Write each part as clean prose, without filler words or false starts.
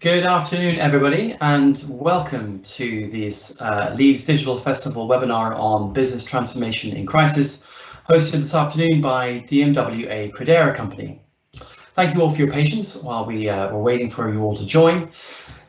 Good afternoon, everybody, and welcome to this Leeds Digital Festival webinar on business transformation in crisis, hosted this afternoon by DMW, a Credera company. Thank you all for your patience while we were waiting for you all to join.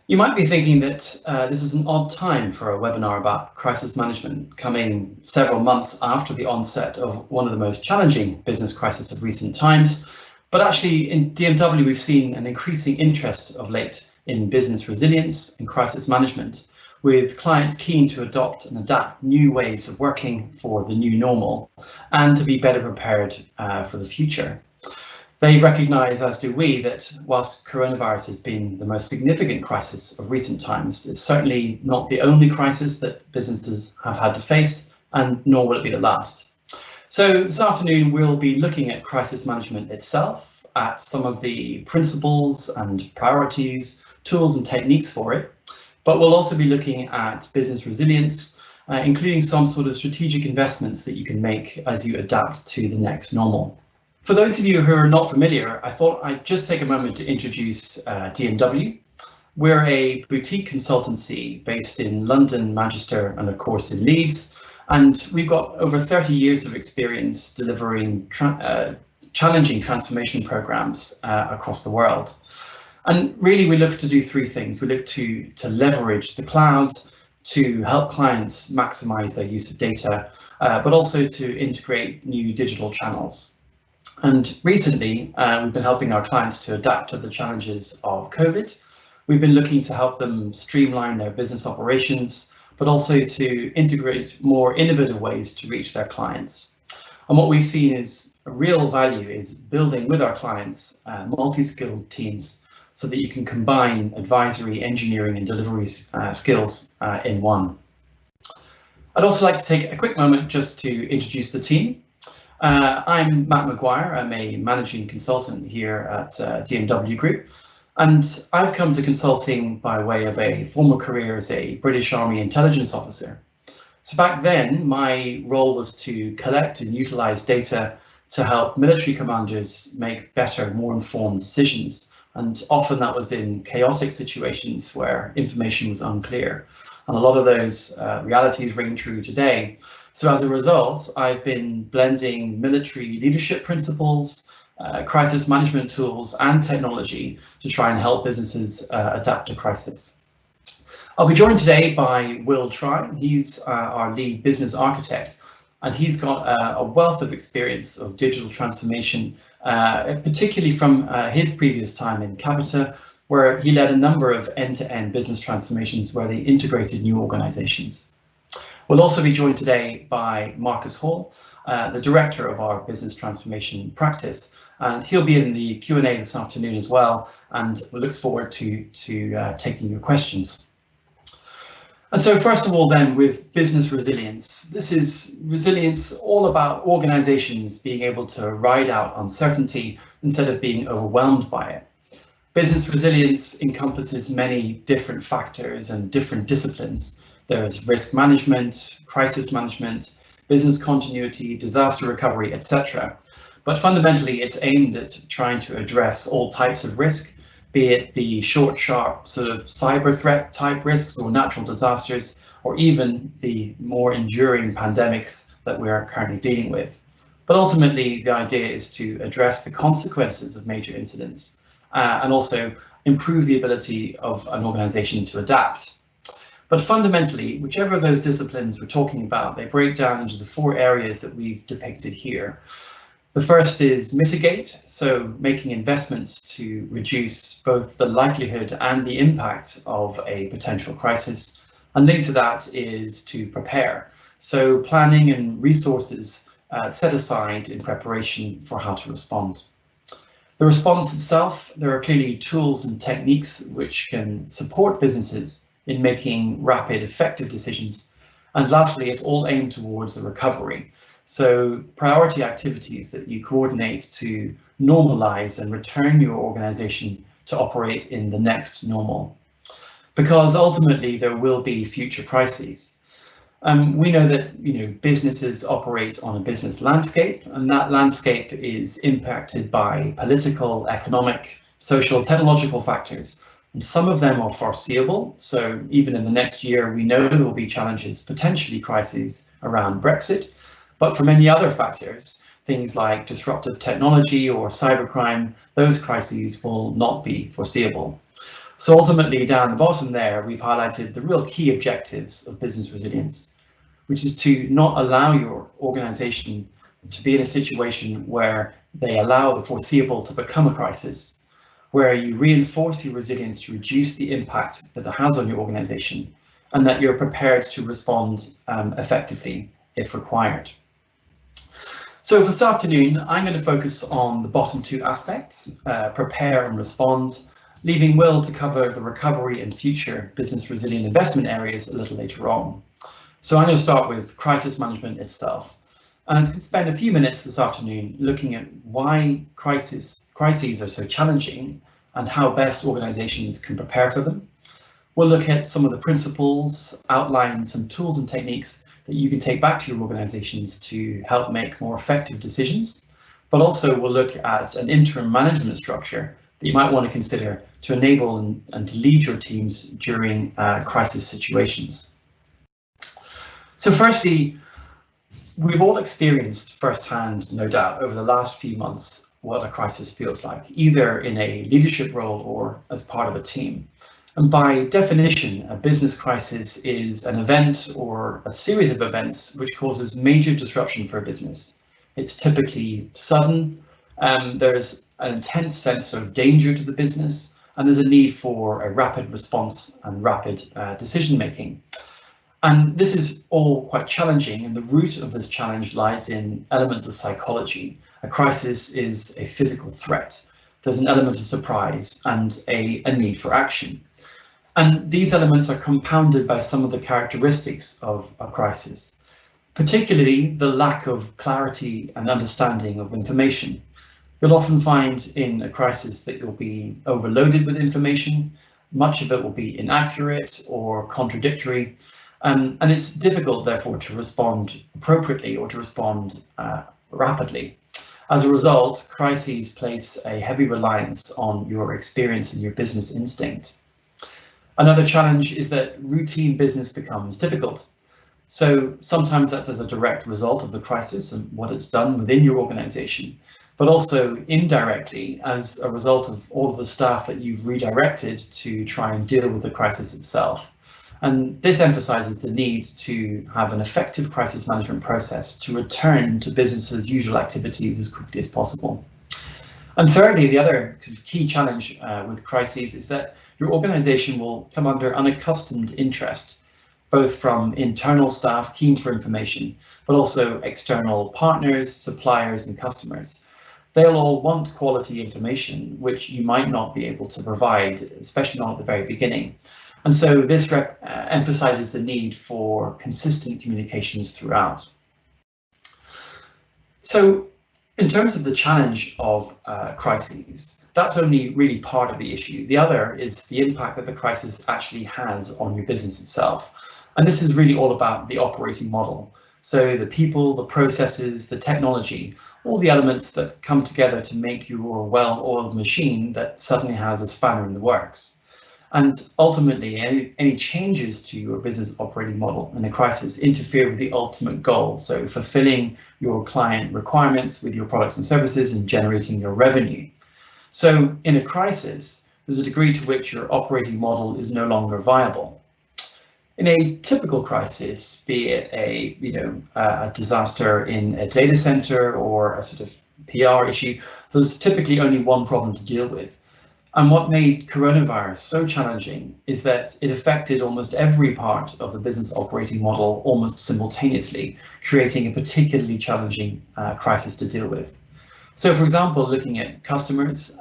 You might be thinking that this is an odd time for a webinar about crisis management, coming several months after the onset of one of the most challenging business crises of recent times. But actually, in DMW, we've seen an increasing interest of late in business resilience and crisis management, with clients keen to adopt and adapt new ways of working for the new normal and to be better prepared for the future. They recognise, as do we, that whilst coronavirus has been the most significant crisis of recent times, it's certainly not the only crisis that businesses have had to face, and nor will it be the last. So this afternoon, we'll be looking at crisis management itself, at some of the principles and priorities, tools and techniques for it, but we'll also be looking at business resilience, including some sort of strategic investments that you can make as you adapt to the next normal. For those of you who are not familiar, I thought I'd just take a moment to introduce DMW. We're a boutique consultancy based in London, Manchester, and of course in Leeds, and we've got over 30 years of experience delivering challenging transformation programs across the world. And really, we look to do three things. We look to leverage the cloud, to help clients maximize their use of data, but also to integrate new digital channels. And recently, we've been helping our clients to adapt to the challenges of COVID. We've been looking to help them streamline their business operations, but also to integrate more innovative ways to reach their clients. And what we've seen is a real value is building with our clients multi-skilled teams so that you can combine advisory, engineering and delivery skills in one. I'd also like to take a quick moment just to introduce the team. I'm Matt McGuire. I'm a managing consultant here at DMW Group, and I've come to consulting by way of a former career as a British Army intelligence officer. So back then, my role was to collect and utilize data to help military commanders make better, more informed decisions. And often that was in chaotic situations where information was unclear. And a lot of those realities ring true today. So as a result, I've been blending military leadership principles, crisis management tools and technology to try and help businesses adapt to crisis. I'll be joined today by Will Try. He's our lead business architect, and he's got a wealth of experience of digital transformation, particularly from his previous time in Capita, where he led a number of end-to-end business transformations where they integrated new organizations. We'll also be joined today by Marcus Hall, the director of our business transformation practice, and he'll be in the Q&A this afternoon as well, and we look forward to taking your questions. And so first of all then, with business resilience, this is resilience all about organizations being able to ride out uncertainty instead of being overwhelmed by it. Business resilience encompasses many different factors and different disciplines. There's risk management, crisis management, business continuity, disaster recovery, etc. But fundamentally, it's aimed at trying to address all types of risk, be it the short, sharp sort of cyber threat type risks or natural disasters, or even the more enduring pandemics that we are currently dealing with. But ultimately, the idea is to address the consequences of major incidents and also improve the ability of an organization to adapt. But fundamentally, whichever of those disciplines we're talking about, they break down into the four areas that we've depicted here. The first is mitigate, so making investments to reduce both the likelihood and the impact of a potential crisis. And linked to that is to prepare, so planning and resources set aside in preparation for how to respond. The response itself, there are clearly tools and techniques which can support businesses in making rapid, effective decisions. And lastly, it's all aimed towards the recovery. So priority activities that you coordinate to normalize and return your organization to operate in the next normal. Because ultimately there will be future crises. We know that businesses operate on a business landscape, and that landscape is impacted by political, economic, social, technological factors. And some of them are foreseeable. So even in the next year, we know there will be challenges, potentially crises around Brexit. But for many other factors, things like disruptive technology or cybercrime, those crises will not be foreseeable. So ultimately, down the bottom there, we've highlighted the real key objectives of business resilience, which is to not allow your organization to be in a situation where they allow the foreseeable to become a crisis, where you reinforce your resilience to reduce the impact that it has on your organization, and that you're prepared to respond effectively if required. So for this afternoon, I'm going to focus on the bottom two aspects, prepare and respond, leaving Will to cover the recovery and future business resilient investment areas a little later on. So I'm going to start with crisis management itself. And I'm going to spend a few minutes this afternoon looking at why crises are so challenging and how best organizations can prepare for them. We'll look at some of the principles, outline some tools and techniques that you can take back to your organizations to help make more effective decisions. But also we'll look at an interim management structure that you might want to consider to enable and to lead your teams during crisis situations. So firstly, we've all experienced firsthand, no doubt, over the last few months, what a crisis feels like, either in a leadership role or as part of a team. And by definition, a business crisis is an event or a series of events which causes major disruption for a business. It's typically sudden, there's an intense sense of danger to the business, and there's a need for a rapid response and rapid decision making. And this is all quite challenging, and the root of this challenge lies in elements of psychology. A crisis is a physical threat. There's an element of surprise and a need for action. And these elements are compounded by some of the characteristics of a crisis, particularly the lack of clarity and understanding of information. You'll often find in a crisis that you'll be overloaded with information. Much of it will be inaccurate or contradictory. And it's difficult, therefore, to respond appropriately or to respond rapidly. As a result, crises place a heavy reliance on your experience and your business instinct. Another challenge is that routine business becomes difficult. So sometimes that's as a direct result of the crisis and what it's done within your organization, but also indirectly as a result of all of the staff that you've redirected to try and deal with the crisis itself. And this emphasizes the need to have an effective crisis management process to return to business as usual activities as quickly as possible. And thirdly, the other key challenge with crises is that your organization will come under unaccustomed interest, both from internal staff keen for information, but also external partners, suppliers, and customers. They'll all want quality information, which you might not be able to provide, especially not at the very beginning. And so this emphasizes the need for consistent communications throughout. So in terms of the challenge of crises, that's only really part of the issue. The other is the impact that the crisis actually has on your business itself. And this is really all about the operating model. So the people, the processes, the technology, all the elements that come together to make your well-oiled machine that suddenly has a spanner in the works. And ultimately, any changes to your business operating model in a crisis interfere with the ultimate goal. So fulfilling your client requirements with your products and services and generating your revenue. So in a crisis, there's a degree to which your operating model is no longer viable. In a typical crisis, be it a disaster in a data center or a sort of PR issue, there's typically only one problem to deal with. And what made coronavirus so challenging is that it affected almost every part of the business operating model almost simultaneously, creating a particularly challenging crisis to deal with. So, for example, looking at customers,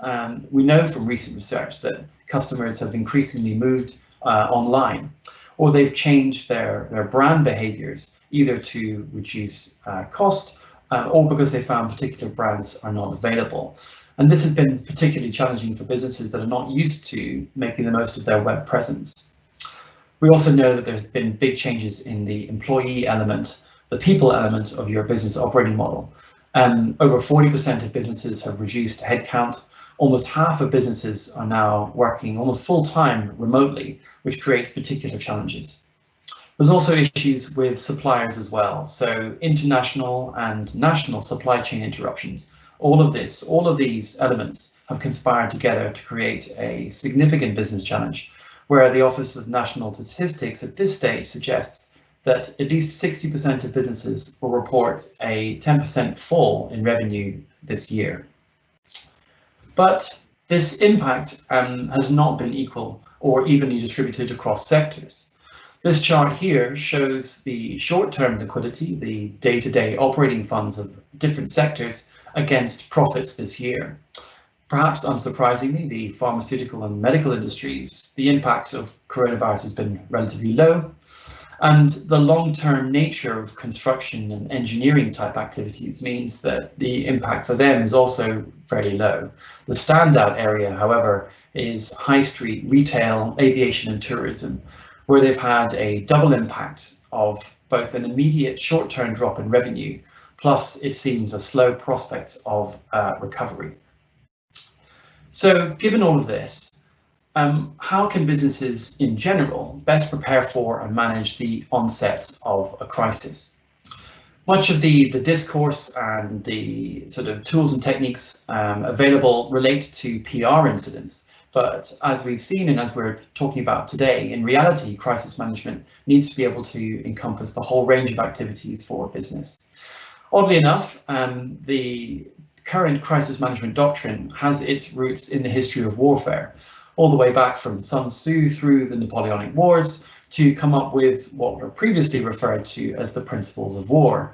we know from recent research that customers have increasingly moved online, or they've changed their brand behaviors, either to reduce cost or because they found particular brands are not available. And this has been particularly challenging for businesses that are not used to making the most of their web presence. We also know that there's been big changes in the employee element, the people element of your business operating model. Over 40% of businesses have reduced headcount, Almost half of businesses are now working almost full-time remotely, which creates particular challenges. There's also issues with suppliers as well, so international and national supply chain interruptions. All of these elements have conspired together to create a significant business challenge, where the Office of National Statistics at this stage suggests that at least 60% of businesses will report a 10% fall in revenue this year. But this impact has not been equal or evenly distributed across sectors. This chart here shows the short-term liquidity, the day-to-day operating funds of different sectors against profits this year. Perhaps unsurprisingly, the pharmaceutical and medical industries, the impact of coronavirus has been relatively low, and the long-term nature of construction and engineering type activities means that the impact for them is also fairly low. The standout area, however, is high street, retail, aviation and tourism, where they've had a double impact of both an immediate short-term drop in revenue, plus it seems a slow prospect of recovery. So given all of this, how can businesses in general best prepare for and manage the onset of a crisis? Much of the discourse and the sort of tools and techniques available relate to PR incidents, but as we've seen and as we're talking about today, in reality, crisis management needs to be able to encompass the whole range of activities for a business. Oddly enough, the current crisis management doctrine has its roots in the history of warfare, all the way back from Sun Tzu through the Napoleonic Wars to come up with what were previously referred to as the principles of war.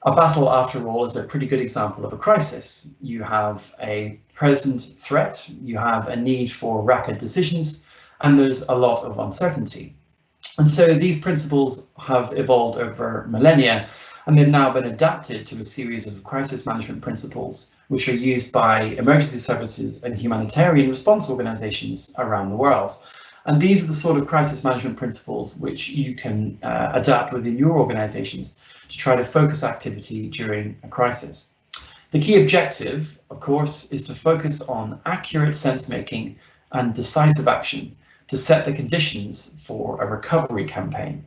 A battle, after all, is a pretty good example of a crisis. You have a present threat, you have a need for rapid decisions, and there's a lot of uncertainty. And so these principles have evolved over millennia, and they've now been adapted to a series of crisis management principles which are used by emergency services and humanitarian response organizations around the world. And these are the sort of crisis management principles which you can adapt within your organizations to try to focus activity during a crisis. The key objective, of course, is to focus on accurate sense-making and decisive action to set the conditions for a recovery campaign.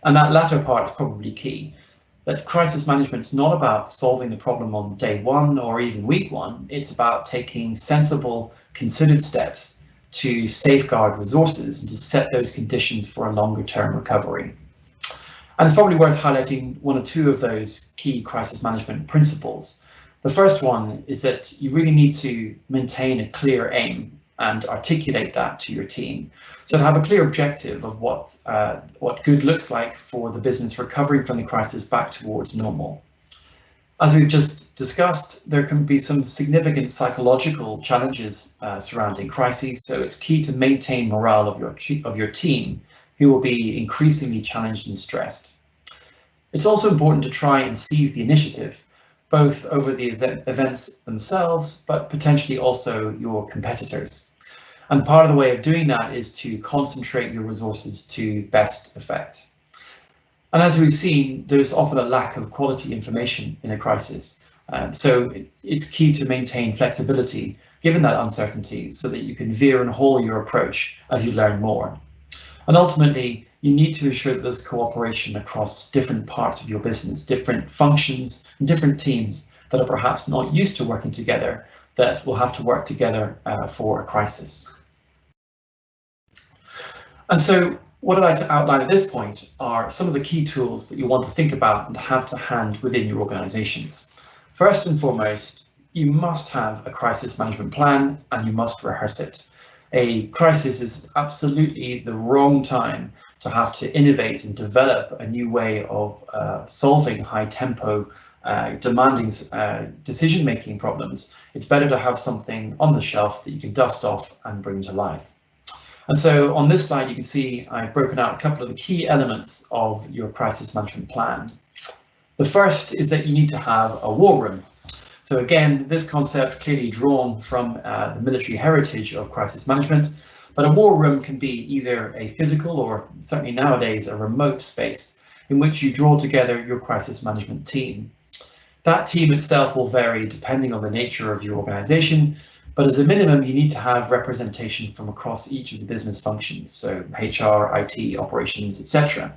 And that latter part is probably key. That crisis management is not about solving the problem on day one or even week one. It's about taking sensible, considered steps to safeguard resources and to set those conditions for a longer term recovery. And it's probably worth highlighting one or two of those key crisis management principles. The first one is that you really need to maintain a clear aim and articulate that to your team. So to have a clear objective of what good looks like for the business recovering from the crisis back towards normal. As we've just discussed, there can be some significant psychological challenges surrounding crises, so it's key to maintain morale of your team, who will be increasingly challenged and stressed. It's also important to try and seize the initiative, both over the events themselves, but potentially also your competitors. And part of the way of doing that is to concentrate your resources to best effect. And as we've seen, there's often a lack of quality information in a crisis. So it's key to maintain flexibility given that uncertainty so that you can veer and haul your approach as you learn more. And ultimately, you need to ensure that there's cooperation across different parts of your business, different functions and different teams that are perhaps not used to working together, that will have to work together for a crisis. And so what I'd like to outline at this point are some of the key tools that you want to think about and have to hand within your organizations. First and foremost, you must have a crisis management plan and you must rehearse it. A crisis is absolutely the wrong time to have to innovate and develop a new way of solving high tempo, demanding decision-making problems. It's better to have something on the shelf that you can dust off and bring to life. And so on this slide, you can see I've broken out a couple of the key elements of your crisis management plan. The first is that you need to have a war room. So again, this concept clearly drawn from the military heritage of crisis management, but a war room can be either a physical or certainly nowadays a remote space in which you draw together your crisis management team. That team itself will vary depending on the nature of your organization, But as a minimum, you need to have representation from across each of the business functions, so HR, IT, operations, etc.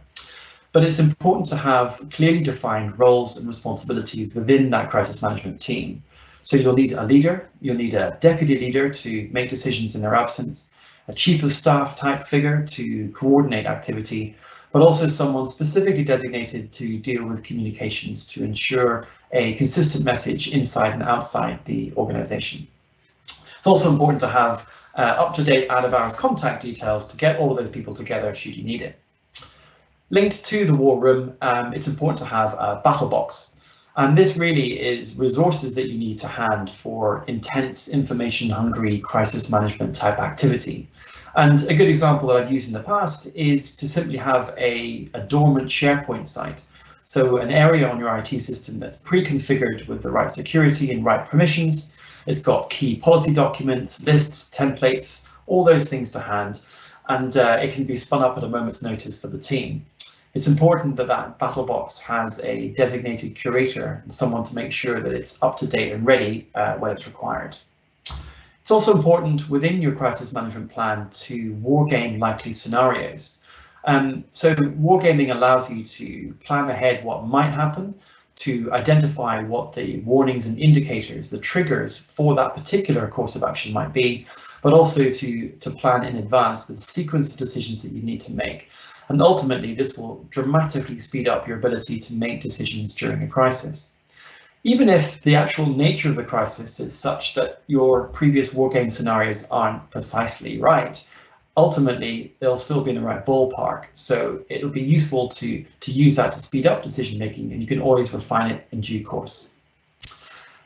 But it's important to have clearly defined roles and responsibilities within that crisis management team. So you'll need a leader, you'll need a deputy leader to make decisions in their absence, a chief of staff type figure to coordinate activity, but also someone specifically designated to deal with communications to ensure a consistent message inside and outside the organization. It's also important to have up-to-date out-of-hours contact details to get all of those people together should you need it. Linked to the war room, it's important to have a battle box. And this really is resources that you need to hand for intense information-hungry crisis management type activity. And a good example that I've used in the past is to simply have a dormant SharePoint site. So an area on your IT system that's pre-configured with the right security and right permissions. It's got key policy documents, lists, templates, all those things to hand, and it can be spun up at a moment's notice for the team. It's important that that battle box has a designated curator and someone to make sure that it's up to date and ready when it's required. It's also important within your crisis management plan to wargame likely scenarios. So wargaming allows you to plan ahead what might happen, to identify what the warnings and indicators, the triggers for that particular course of action might be, but also to plan in advance the sequence of decisions that you need to make. And ultimately, this will dramatically speed up your ability to make decisions during a crisis. Even if the actual nature of the crisis is such that your previous wargame scenarios aren't precisely right, ultimately they'll still be in the right ballpark. So it'll be useful to use that to speed up decision making, and you can always refine it in due course.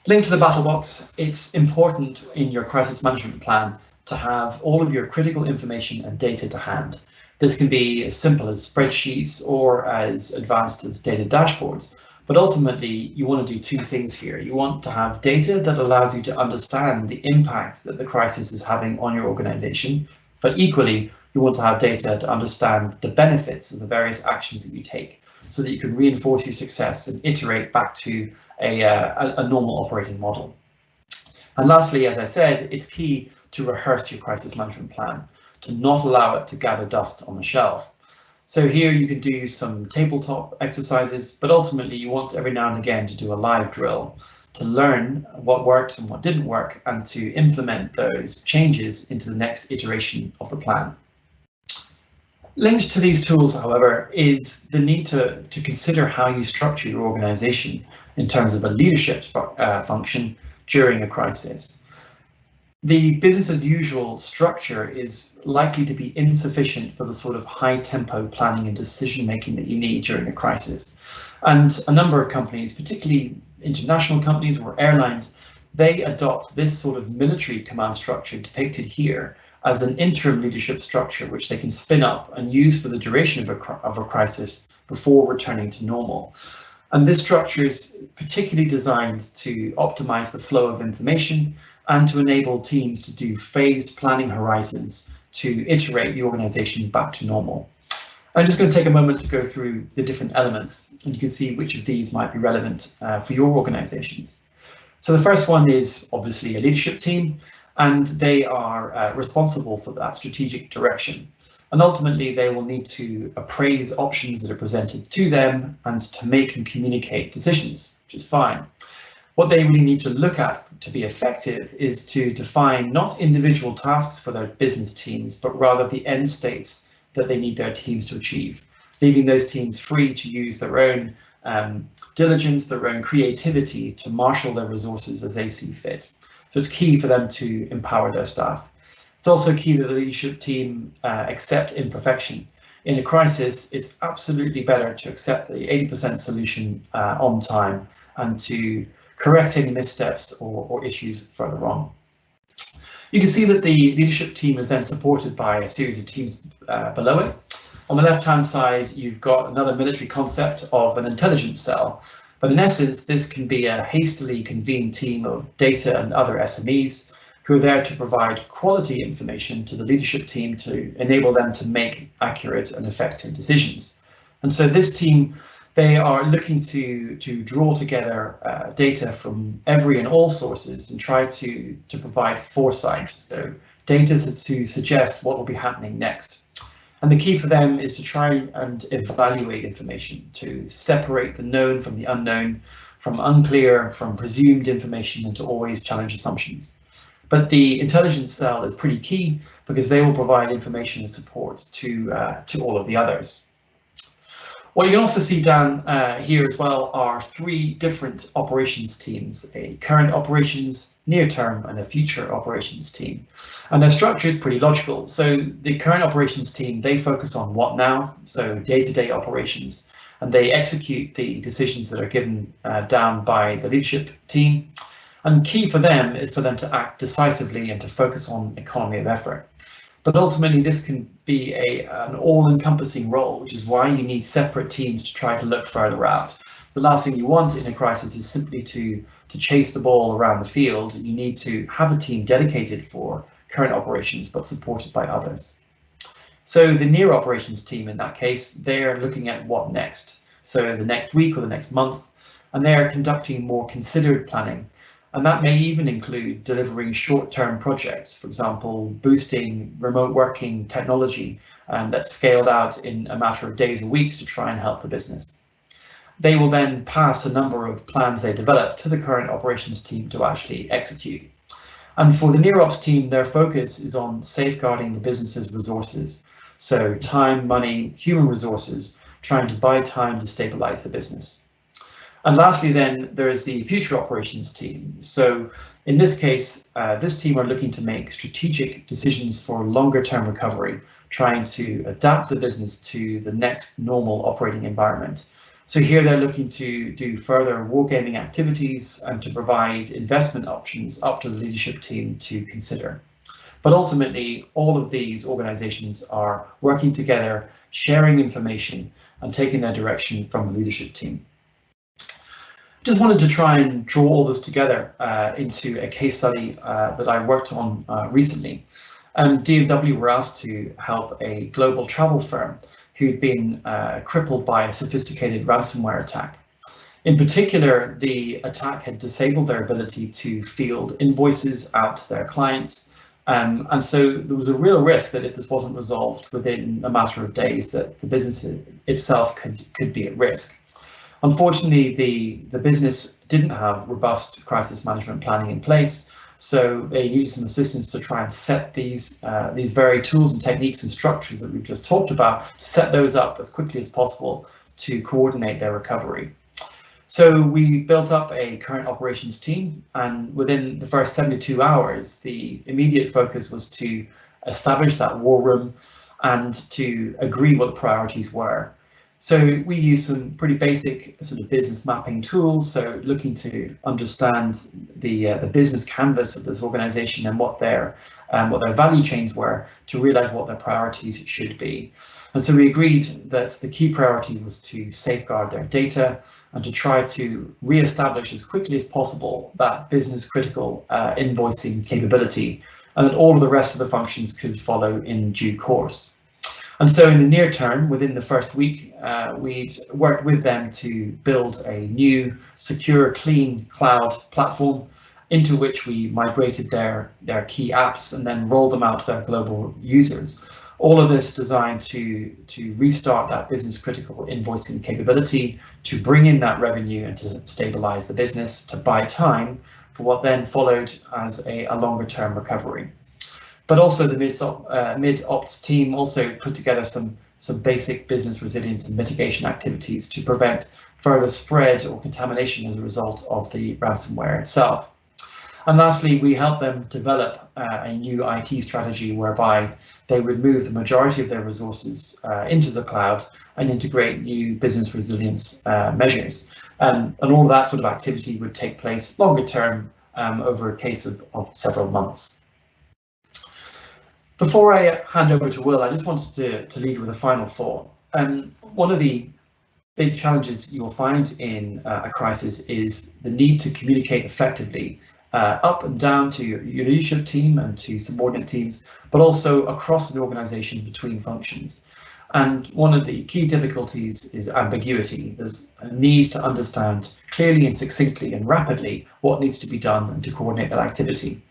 Linked to the battle box, it's important in your crisis management plan to have all of your critical information and data to hand. This can be as simple as spreadsheets or as advanced as data dashboards. But ultimately, you want to do two things here. You want to have data that allows you to understand the impact that the crisis is having on your organization. But equally, you want to have data to understand the benefits of the various actions that you take so that you can reinforce your success and iterate back to a normal operating model. And lastly, as I said, it's key to rehearse your crisis management plan, to not allow it to gather dust on the shelf. So here you can do some tabletop exercises, but ultimately you want every now and again to do a live drill to learn what worked and what didn't work and to implement those changes into the next iteration of the plan. Linked to these tools, however, is the need to consider how you structure your organization in terms of a leadership function during a crisis. The business as usual structure is likely to be insufficient for the sort of high tempo planning and decision making that you need during a crisis. And a number of companies, particularly international companies or airlines, they adopt this sort of military command structure depicted here as an interim leadership structure, which they can spin up and use for the duration of a crisis before returning to normal. And this structure is particularly designed to optimize the flow of information and to enable teams to do phased planning horizons to iterate the organization back to normal. I'm just going to take a moment to go through the different elements, and you can see which of these might be relevant for your organizations. So the first one is obviously a leadership team, and they are responsible for that strategic direction. And ultimately, they will need to appraise options that are presented to them and to make and communicate decisions, which is fine. What they really need to look at to be effective is to define not individual tasks for their business teams, but rather the end states that they need their teams to achieve, leaving those teams free to use their own diligence, their own creativity to marshal their resources as they see fit. So it's key for them to empower their staff. It's also key that the leadership team accept imperfection. In a crisis, it's absolutely better to accept the 80% solution on time and to correct any missteps or issues further on. You can see that the leadership team is then supported by a series of teams below it. On the left-hand side, you've got another military concept of an intelligence cell. But in essence, this can be a hastily convened team of data and other SMEs who are there to provide quality information to the leadership team to enable them to make accurate and effective decisions. And so this team They are looking to draw together data from every and all sources and try to provide foresight. So data to suggest what will be happening next. And the key for them is to try and evaluate information, to separate the known from the unknown, from unclear, from presumed information, and to always challenge assumptions. But the intelligence cell is pretty key because they will provide information and support to all of the others. What you can also see down here as well are 3 different operations teams: a current operations, near-term, and a future operations team. And their structure is pretty logical. So the current operations team, they focus on what now, so day-to-day operations, and they execute the decisions that are given down by the leadership team. And key for them is for them to act decisively and to focus on economy of effort. But ultimately, this can be an all-encompassing role, which is why you need separate teams to try to look further out. The last thing you want in a crisis is simply to chase the ball around the field. You need to have a team dedicated for current operations, but supported by others. So the near operations team, in that case, they're looking at what next. So the next week or the next month, and they're conducting more considered planning. And that may even include delivering short-term projects, for example, boosting remote working technology that's scaled out in a matter of days or weeks to try and help the business. They will then pass a number of plans they develop to the current operations team to actually execute. And for the near ops team, their focus is on safeguarding the business's resources. So time, money, human resources, trying to buy time to stabilize the business. And lastly, then there is the future operations team. So in this case, this team are looking to make strategic decisions for longer term recovery, trying to adapt the business to the next normal operating environment. So here they're looking to do further wargaming activities and to provide investment options up to the leadership team to consider. But ultimately, all of these organizations are working together, sharing information and taking their direction from the leadership team. Just wanted to try and draw all this together into a case study that I worked on recently. And DMW were asked to help a global travel firm who'd been crippled by a sophisticated ransomware attack. In particular, the attack had disabled their ability to field invoices out to their clients. And so there was a real risk that if this wasn't resolved within a matter of days, that the business itself could be at risk. Unfortunately, the business didn't have robust crisis management planning in place, so they needed some assistance to try and set these very tools and techniques and structures that we've just talked about, to set those up as quickly as possible to coordinate their recovery. So we built up a current operations team, and within the first 72 hours, the immediate focus was to establish that war room and to agree what the priorities were. So we use some pretty basic sort of business mapping tools, so looking to understand the business canvas of this organization and what their value chains were, to realize what their priorities should be. And so we agreed that the key priority was to safeguard their data and to try to re-establish as quickly as possible that business critical invoicing capability, and that all of the rest of the functions could follow in due course. And so in the near term, within the first week, we'd worked with them to build a new, secure, clean cloud platform into which we migrated their key apps and then rolled them out to their global users. All of this designed to restart that business critical invoicing capability, to bring in that revenue and to stabilize the business, to buy time for what then followed as a longer term recovery. But also the mid-ops team also put together some basic business resilience and mitigation activities to prevent further spread or contamination as a result of the ransomware itself. And lastly, we helped them develop a new IT strategy whereby they would move the majority of their resources into the cloud and integrate new business resilience measures. And all of that sort of activity would take place longer term over a case of several months. Before I hand over to Will, I just wanted to leave with a final thought. One of the big challenges you'll find in a crisis is the need to communicate effectively up and down to your leadership team and to subordinate teams, but also across the organization between functions. And one of the key difficulties is ambiguity. There's a need to understand clearly and succinctly and rapidly what needs to be done and to coordinate that activity.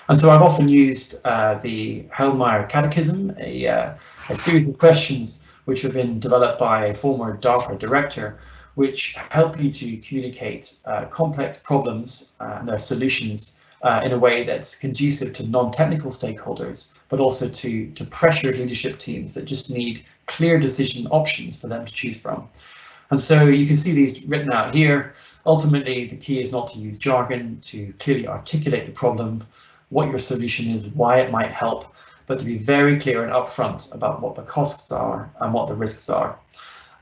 And so I've often used the Heilmeier Catechism, a series of questions which have been developed by a former DARPA director, which help you to communicate complex problems and their solutions in a way that's conducive to non-technical stakeholders, but also to pressured leadership teams that just need clear decision options for them to choose from. And so you can see these written out here. Ultimately, the key is not to use jargon, to clearly articulate the problem, what your solution is, why it might help, but to be very clear and upfront about what the costs are and what the risks are.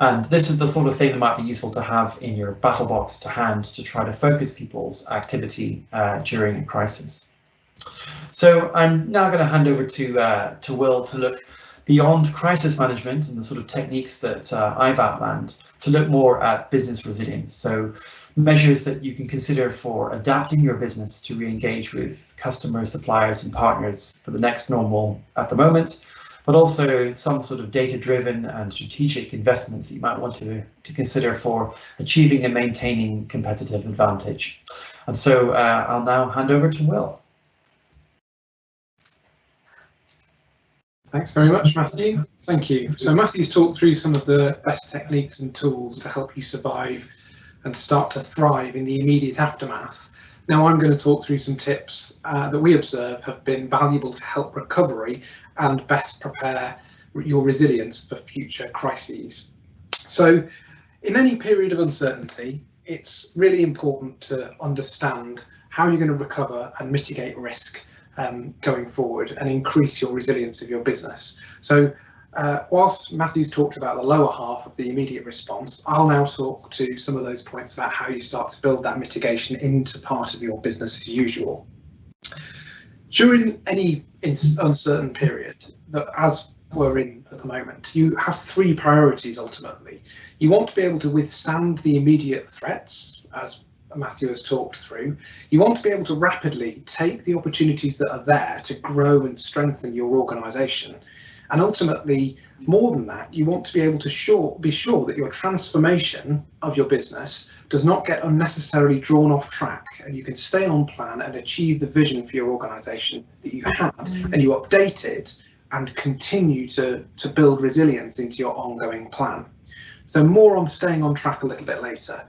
And this is the sort of thing that might be useful to have in your battle box to hand to try to focus people's activity during a crisis. So I'm now going to hand over to Will to look beyond crisis management and the sort of techniques that I've outlined to look more at business resilience. So measures that you can consider for adapting your business to re-engage with customers, suppliers and partners for the next normal at the moment, but also some sort of data-driven and strategic investments that you might want to consider for achieving and maintaining competitive advantage. And so I'll now hand over to Will. Thanks very much, Matthew. Thank you. So Matthew's talked through some of the best techniques and tools to help you survive and start to thrive in the immediate aftermath. Now I'm going to talk through some tips that we observe have been valuable to help recovery and best prepare your resilience for future crises. So in any period of uncertainty, it's really important to understand how you're going to recover and mitigate risk going forward and increase your resilience of your business. So whilst Matthew's talked about the lower half of the immediate response, I'll now talk to some of those points about how you start to build that mitigation into part of your business as usual. During any uncertain period, that as we're in at the moment, you have three priorities ultimately. You want to be able to withstand the immediate threats, as Matthew has talked through. You want to be able to rapidly take the opportunities that are there to grow and strengthen your organisation. And ultimately, more than that, you want to be able to be sure that your transformation of your business does not get unnecessarily drawn off track, and you can stay on plan and achieve the vision for your organisation that you had, and you update it and continue to build resilience into your ongoing plan. So more on staying on track a little bit later,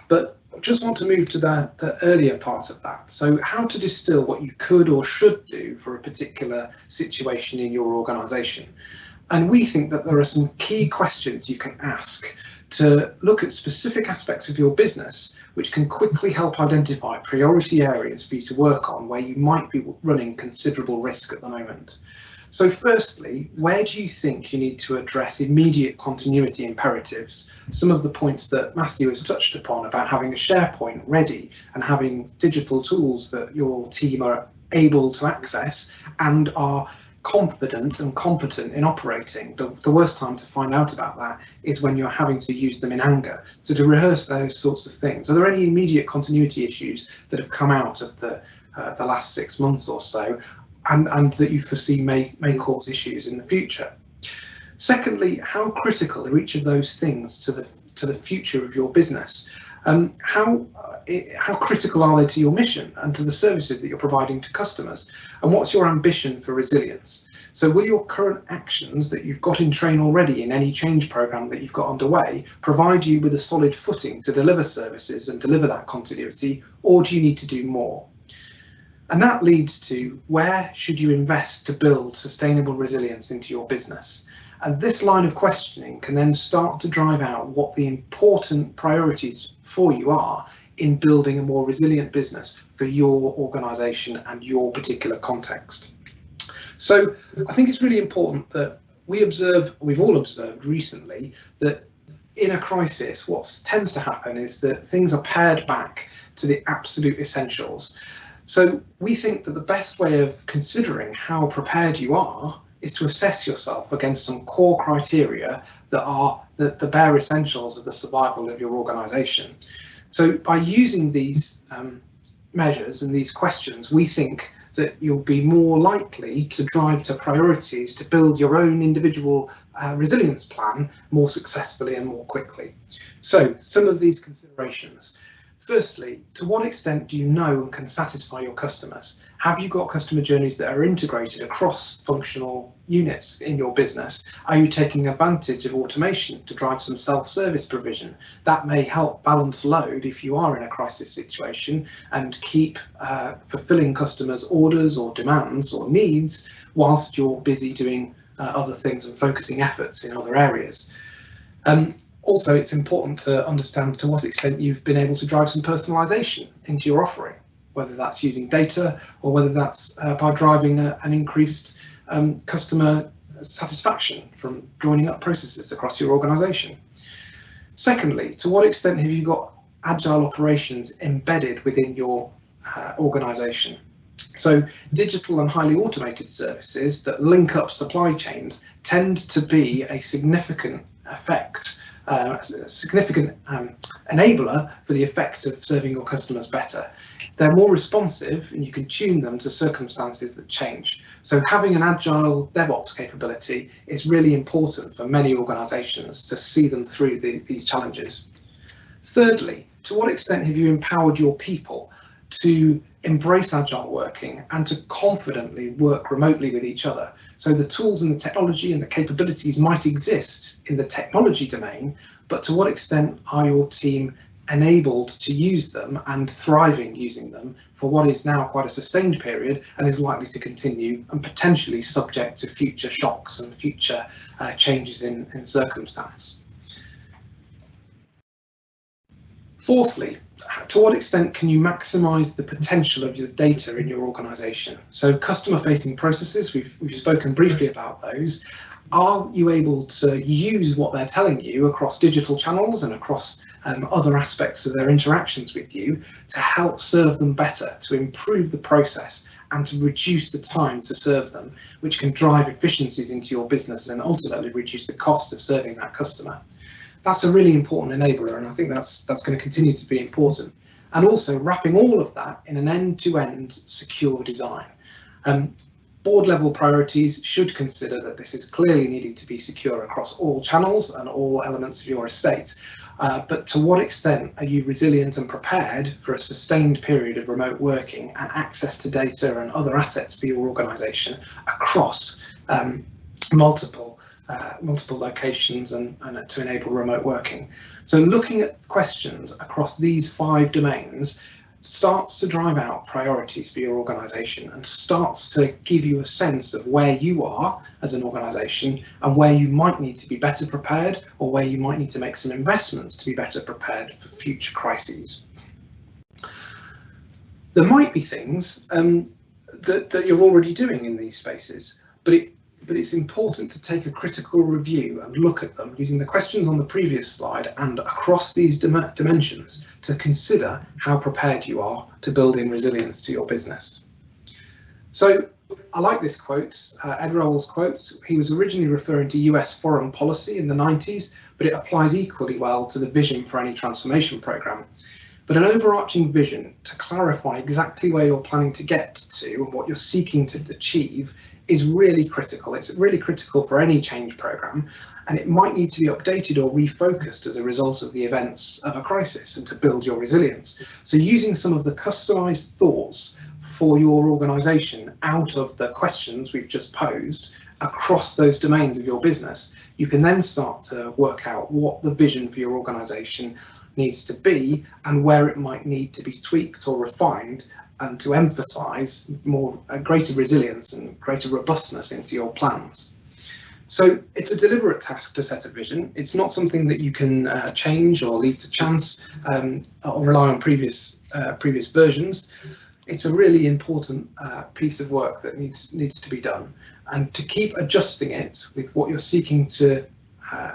but just want to move to the earlier part of that. So how to distill what you could or should do for a particular situation in your organisation. And we think that there are some key questions you can ask to look at specific aspects of your business, which can quickly help identify priority areas for you to work on where you might be running considerable risk at the moment. So firstly, where do you think you need to address immediate continuity imperatives? Some of the points that Matthew has touched upon about having a SharePoint ready and having digital tools that your team are able to access and are confident and competent in operating. The worst time to find out about that is when you're having to use them in anger. So to rehearse those sorts of things. Are there any immediate continuity issues that have come out of the last 6 months or so, and that you foresee may cause issues in the future? Secondly, how critical are each of those things to the future of your business? How critical are they to your mission and to the services that you're providing to customers? And what's your ambition for resilience? So will your current actions that you've got in train already in any change program that you've got underway provide you with a solid footing to deliver services and deliver that continuity, or do you need to do more? And that leads to where should you invest to build sustainable resilience into your business? And this line of questioning can then start to drive out what the important priorities for you are in building a more resilient business for your organisation and your particular context. So I think it's really important that we've all observed recently that in a crisis, what tends to happen is that things are pared back to the absolute essentials. So we think that the best way of considering how prepared you are is to assess yourself against some core criteria that are the bare essentials of the survival of your organisation. So by using these measures and these questions, we think that you'll be more likely to drive to priorities to build your own individual resilience plan more successfully and more quickly. So some of these considerations. Firstly, to what extent do you know and can satisfy your customers? Have you got customer journeys that are integrated across functional units in your business? Are you taking advantage of automation to drive some self-service provision? That may help balance load if you are in a crisis situation and keep fulfilling customers' orders or demands or needs whilst you're busy doing other things and focusing efforts in other areas. Also, it's important to understand to what extent you've been able to drive some personalisation into your offering, whether that's using data or whether that's by driving an increased customer satisfaction from joining up processes across your organisation. Secondly, to what extent have you got agile operations embedded within your organisation? So digital and highly automated services that link up supply chains tend to be a significant enabler for the effect of serving your customers better. They're more responsive and you can tune them to circumstances that change. So having an agile DevOps capability is really important for many organisations to see them through these challenges. Thirdly, to what extent have you empowered your people to embrace agile working and to confidently work remotely with each other? So the tools and the technology and the capabilities might exist in the technology domain, but to what extent are your team enabled to use them and thriving using them for what is now quite a sustained period and is likely to continue and potentially subject to future shocks and future changes in circumstance? Fourthly, to what extent can you maximise the potential of your data in your organisation? So customer-facing processes, we've spoken briefly about those. Are you able to use what they're telling you across digital channels and across other aspects of their interactions with you to help serve them better, to improve the process and to reduce the time to serve them, which can drive efficiencies into your business and ultimately reduce the cost of serving that customer? That's a really important enabler, and I think that's going to continue to be important. And also wrapping all of that in an end-to-end secure design. Board level priorities should consider that this is clearly needing to be secure across all channels and all elements of your estate. But to what extent are you resilient and prepared for a sustained period of remote working and access to data and other assets for your organisation across multiple locations and to enable remote working? So looking at questions across these 5 domains starts to drive out priorities for your organisation and starts to give you a sense of where you are as an organisation and where you might need to be better prepared or where you might need to make some investments to be better prepared for future crises. There might be things that you're already doing in these spaces, but it's important to take a critical review and look at them using the questions on the previous slide and across these dimensions to consider how prepared you are to build in resilience to your business. So I like this quote, Ed Rowell's quote. He was originally referring to US foreign policy in the 90s, but it applies equally well to the vision for any transformation programme. But an overarching vision to clarify exactly where you're planning to get to and what you're seeking to achieve is really critical. It's really critical for any change programme, and it might need to be updated or refocused as a result of the events of a crisis and to build your resilience. So using some of the customised thoughts for your organisation out of the questions we've just posed across those domains of your business, you can then start to work out what the vision for your organisation needs to be and where it might need to be tweaked or refined and to emphasise greater resilience and greater robustness into your plans. So it's a deliberate task to set a vision. It's not something that you can change or leave to chance or rely on previous versions. It's a really important piece of work that needs to be done, and to keep adjusting it with what you're seeking to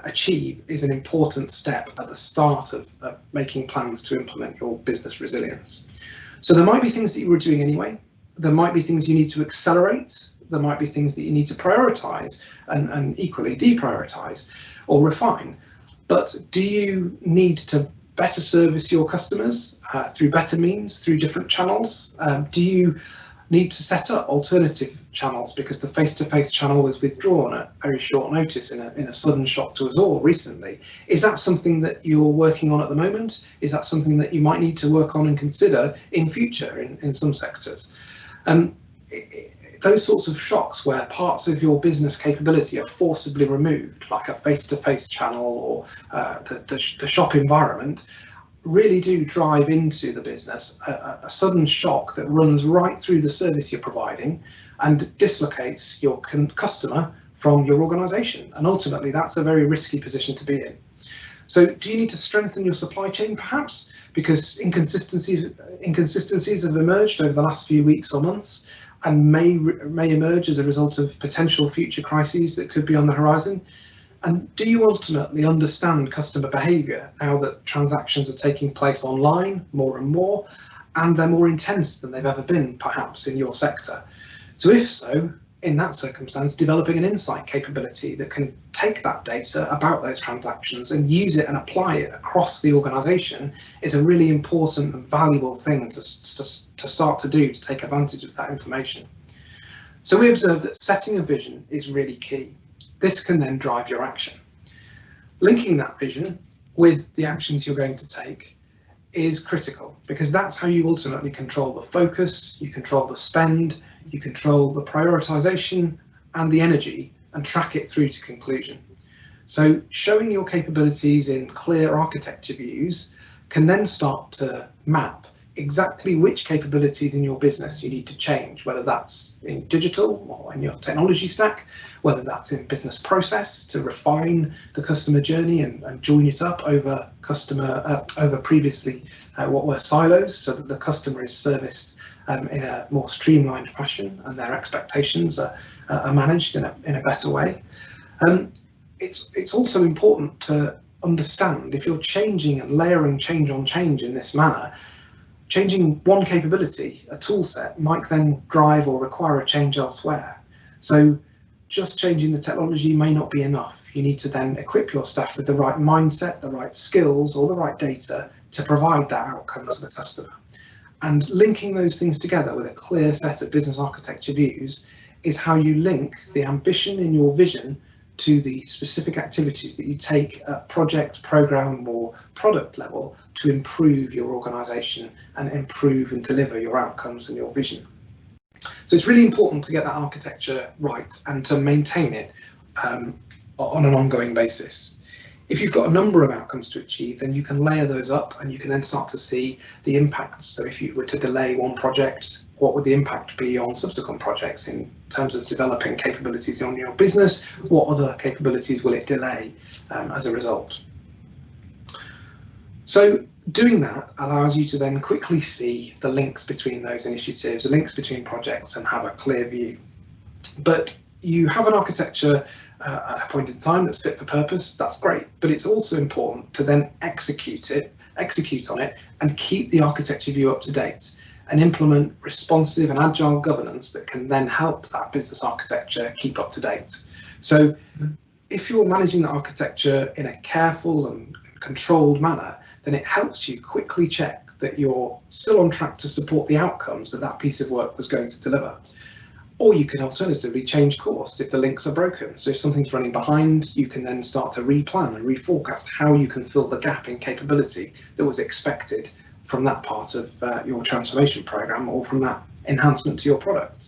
achieve is an important step at the start of making plans to implement your business resilience. So there might be things that you were doing anyway. There might be things you need to accelerate. There might be things that you need to prioritise and equally deprioritise or refine. But do you need to better service your customers through better means, through different channels? Do you need to set up alternative channels because the face-to-face channel was withdrawn at very short notice in a sudden shock to us all recently. Is that something that you're working on at the moment? Is that something that you might need to work on and consider in future in some sectors? Those sorts of shocks where parts of your business capability are forcibly removed, like a face-to-face channel or the shop environment, really do drive into the business a sudden shock that runs right through the service you're providing and dislocates your customer from your organisation. And ultimately, that's a very risky position to be in. So do you need to strengthen your supply chain, perhaps? Because inconsistencies have emerged over the last few weeks or months and may emerge as a result of potential future crises that could be on the horizon. And do you ultimately understand customer behaviour now that transactions are taking place online more and more, and they're more intense than they've ever been, perhaps, in your sector? So if so, in that circumstance, developing an insight capability that can take that data about those transactions and use it and apply it across the organisation is a really important and valuable thing to start to do to take advantage of that information. So we observed that setting a vision is really key. This can then drive your action. Linking that vision with the actions you're going to take is critical, because that's how you ultimately control the focus, you control the spend, you control the prioritization and the energy, and track it through to conclusion. So showing your capabilities in clear architecture views can then start to map exactly which capabilities in your business you need to change, whether that's in digital or in your technology stack, whether that's in business process to refine the customer journey and join it up over previously what were silos, so that the customer is serviced in a more streamlined fashion and their expectations are managed in a better way. It's also important to understand, if you're changing and layering change on change in this manner, changing one capability, a tool set, might then drive or require a change elsewhere. So just changing the technology may not be enough. You need to then equip your staff with the right mindset, the right skills, or the right data to provide that outcome to the customer. And linking those things together with a clear set of business architecture views is how you link the ambition in your vision to the specific activities that you take at project, program, or product level to improve your organisation and improve and deliver your outcomes and your vision. So it's really important to get that architecture right and to maintain it on an ongoing basis. If you've got a number of outcomes to achieve, then you can layer those up and you can then start to see the impacts. So if you were to delay one project, what would the impact be on subsequent projects in terms of developing capabilities on your business? What other capabilities will it delay as a result? So doing that allows you to then quickly see the links between those initiatives, the links between projects, and have a clear view. But you have an architecture at a point in time that's fit for purpose. That's great, but it's also important to then execute on it and keep the architecture view up to date and implement responsive and agile governance that can then help that business architecture keep up to date. So if you're managing the architecture in a careful and controlled manner, then it helps you quickly check that you're still on track to support the outcomes that that piece of work was going to deliver. Or you can alternatively change course if the links are broken. So if something's running behind, you can then start to replan and reforecast how you can fill the gap in capability that was expected from that part of your transformation program or from that enhancement to your product.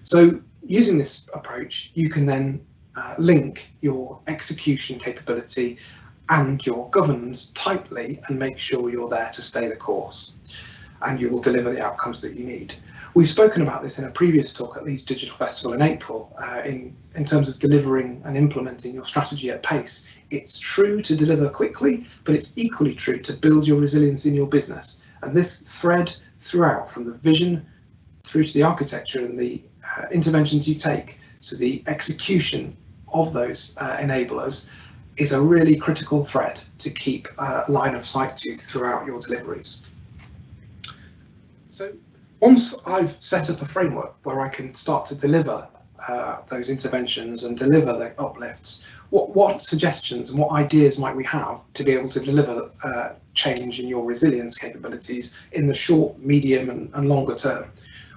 So using this approach, you can then link your execution capability and your governance tightly and make sure you're there to stay the course, and you will deliver the outcomes that you need. We've spoken about this in a previous talk at Leeds Digital Festival in April, in terms of delivering and implementing your strategy at pace. It's true to deliver quickly, but it's equally true to build your resilience in your business. And this thread throughout, from the vision through to the architecture and the interventions you take, so the execution of those enablers, is a really critical thread to keep line of sight to throughout your deliveries. So once I've set up a framework where I can start to deliver those interventions and deliver the uplifts, what suggestions and what ideas might we have to be able to deliver change in your resilience capabilities in the short, medium and longer term?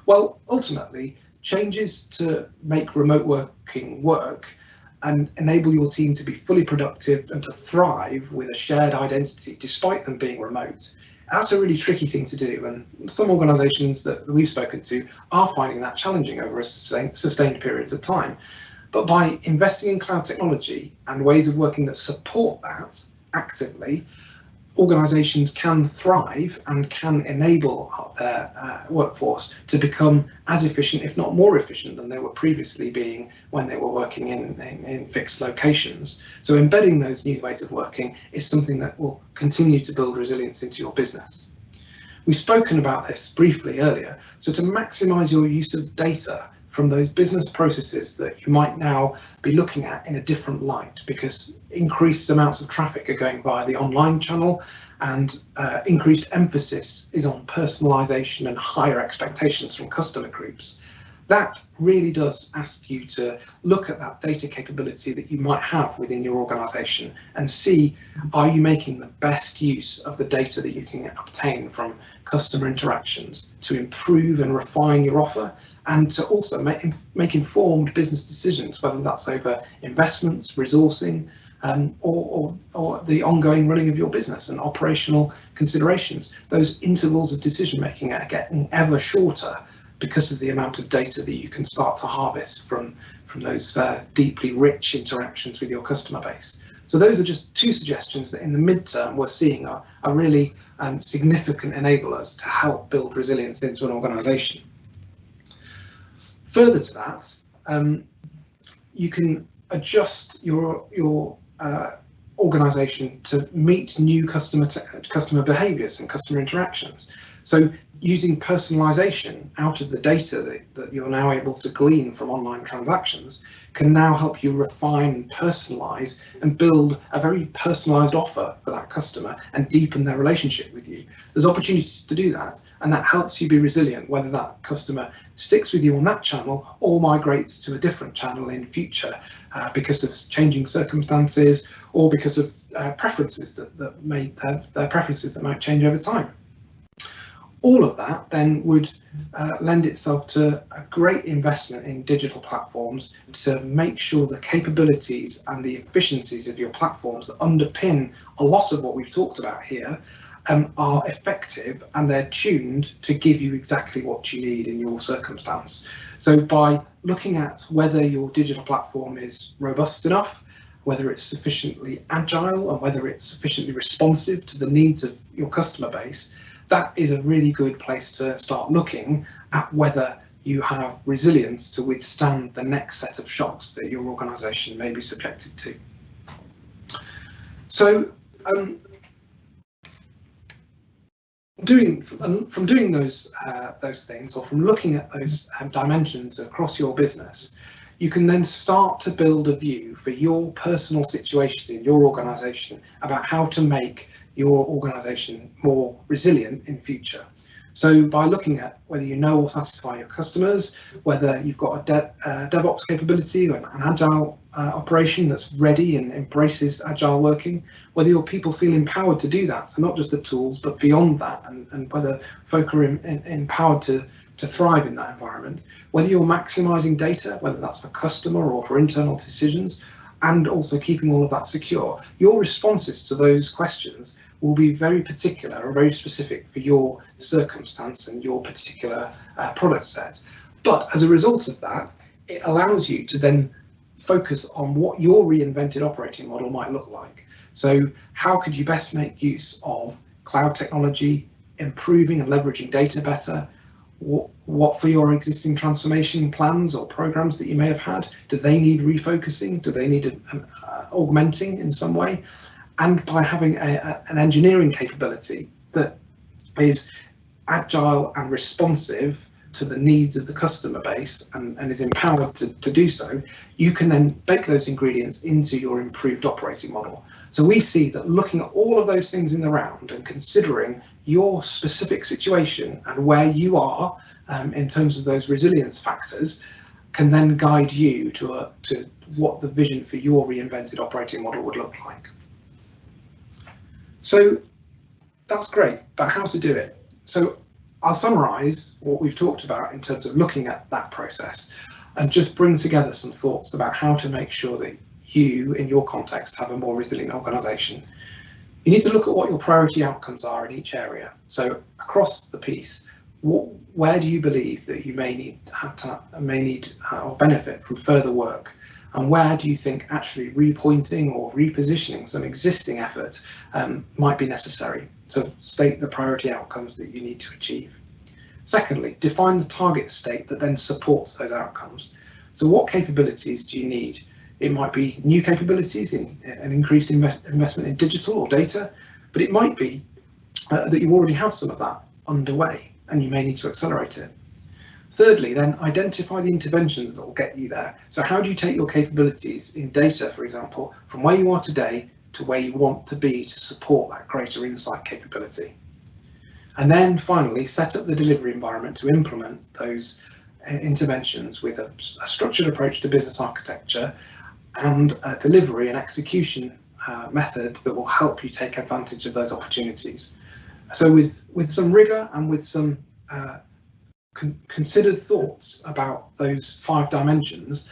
Well, ultimately, changes to make remote working work and enable your team to be fully productive and to thrive with a shared identity despite them being remote. That's a really tricky thing to do, and some organisations that we've spoken to are finding that challenging over a sustained period of time. But by investing in cloud technology and ways of working that support that actively, organisations can thrive and can enable their workforce to become as efficient, if not more efficient, than they were previously being when they were working in fixed locations. So embedding those new ways of working is something that will continue to build resilience into your business. We've spoken about this briefly earlier. So to maximise your use of data from those business processes that you might now be looking at in a different light, because increased amounts of traffic are going via the online channel, and increased emphasis is on personalisation and higher expectations from customer groups. That really does ask you to look at that data capability that you might have within your organisation and see, are you making the best use of the data that you can obtain from customer interactions to improve and refine your offer, and to also make informed business decisions, whether that's over investments, resourcing, or the ongoing running of your business and operational considerations. Those intervals of decision making are getting ever shorter because of the amount of data that you can start to harvest from those deeply rich interactions with your customer base. So those are just two suggestions that in the midterm we're seeing are really significant enablers to help build resilience into an organisation. Further to that, you can adjust your organisation to meet new customer behaviours and customer interactions. So using personalisation out of the data that you're now able to glean from online transactions can now help you refine, personalise and build a very personalised offer for that customer and deepen their relationship with you. There's opportunities to do that, and that helps you be resilient, whether that customer sticks with you on that channel or migrates to a different channel in future because of changing circumstances or because of preferences that may have their preferences that might change over time. All of that then would lend itself to a great investment in digital platforms to make sure the capabilities and the efficiencies of your platforms that underpin a lot of what we've talked about here are effective, and they're tuned to give you exactly what you need in your circumstance. So by looking at whether your digital platform is robust enough, whether it's sufficiently agile, and whether it's sufficiently responsive to the needs of your customer base, that is a really good place to start looking at whether you have resilience to withstand the next set of shocks that your organisation may be subjected to. So from doing those things, or from looking at those dimensions across your business, you can then start to build a view for your personal situation in your organisation about how to make your organisation more resilient in future. So by looking at whether you know or satisfy your customers, whether you've got a DevOps capability or an agile operation that's ready and embraces agile working, whether your people feel empowered to do that, so not just the tools but beyond that, and whether folk are empowered to thrive in that environment, whether you're maximising data, whether that's for customer or for internal decisions, and also keeping all of that secure. Your responses to those questions will be very particular and very specific for your circumstance and your particular product set. But as a result of that, it allows you to then focus on what your reinvented operating model might look like. So how could you best make use of cloud technology, improving and leveraging data better? What for your existing transformation plans or programs that you may have had? Do they need refocusing? Do they need augmenting in some way? And by having an engineering capability that is agile and responsive to the needs of the customer base and is empowered to do so, you can then bake those ingredients into your improved operating model. So we see that looking at all of those things in the round and considering your specific situation and where you are in terms of those resilience factors can then guide you to what the vision for your reinvented operating model would look like. So that's great, but how to do it? So I'll summarise what we've talked about in terms of looking at that process and just bring together some thoughts about how to make sure that you, in your context, have a more resilient organisation. You need to look at what your priority outcomes are in each area. So across the piece, where do you believe that you may need or benefit from further work? And where do you think actually repointing or repositioning some existing effort might be necessary? So state the priority outcomes that you need to achieve. Secondly, define the target state that then supports those outcomes. So what capabilities do you need? It might be new capabilities in an increased investment in digital or data, but it might be that you already have some of that underway and you may need to accelerate it. Thirdly, then identify the interventions that will get you there. So how do you take your capabilities in data, for example, from where you are today to where you want to be to support that greater insight capability? And then finally, set up the delivery environment to implement those interventions with a structured approach to business architecture and a delivery and execution method that will help you take advantage of those opportunities. So with some rigour and with some considered thoughts about those 5 dimensions,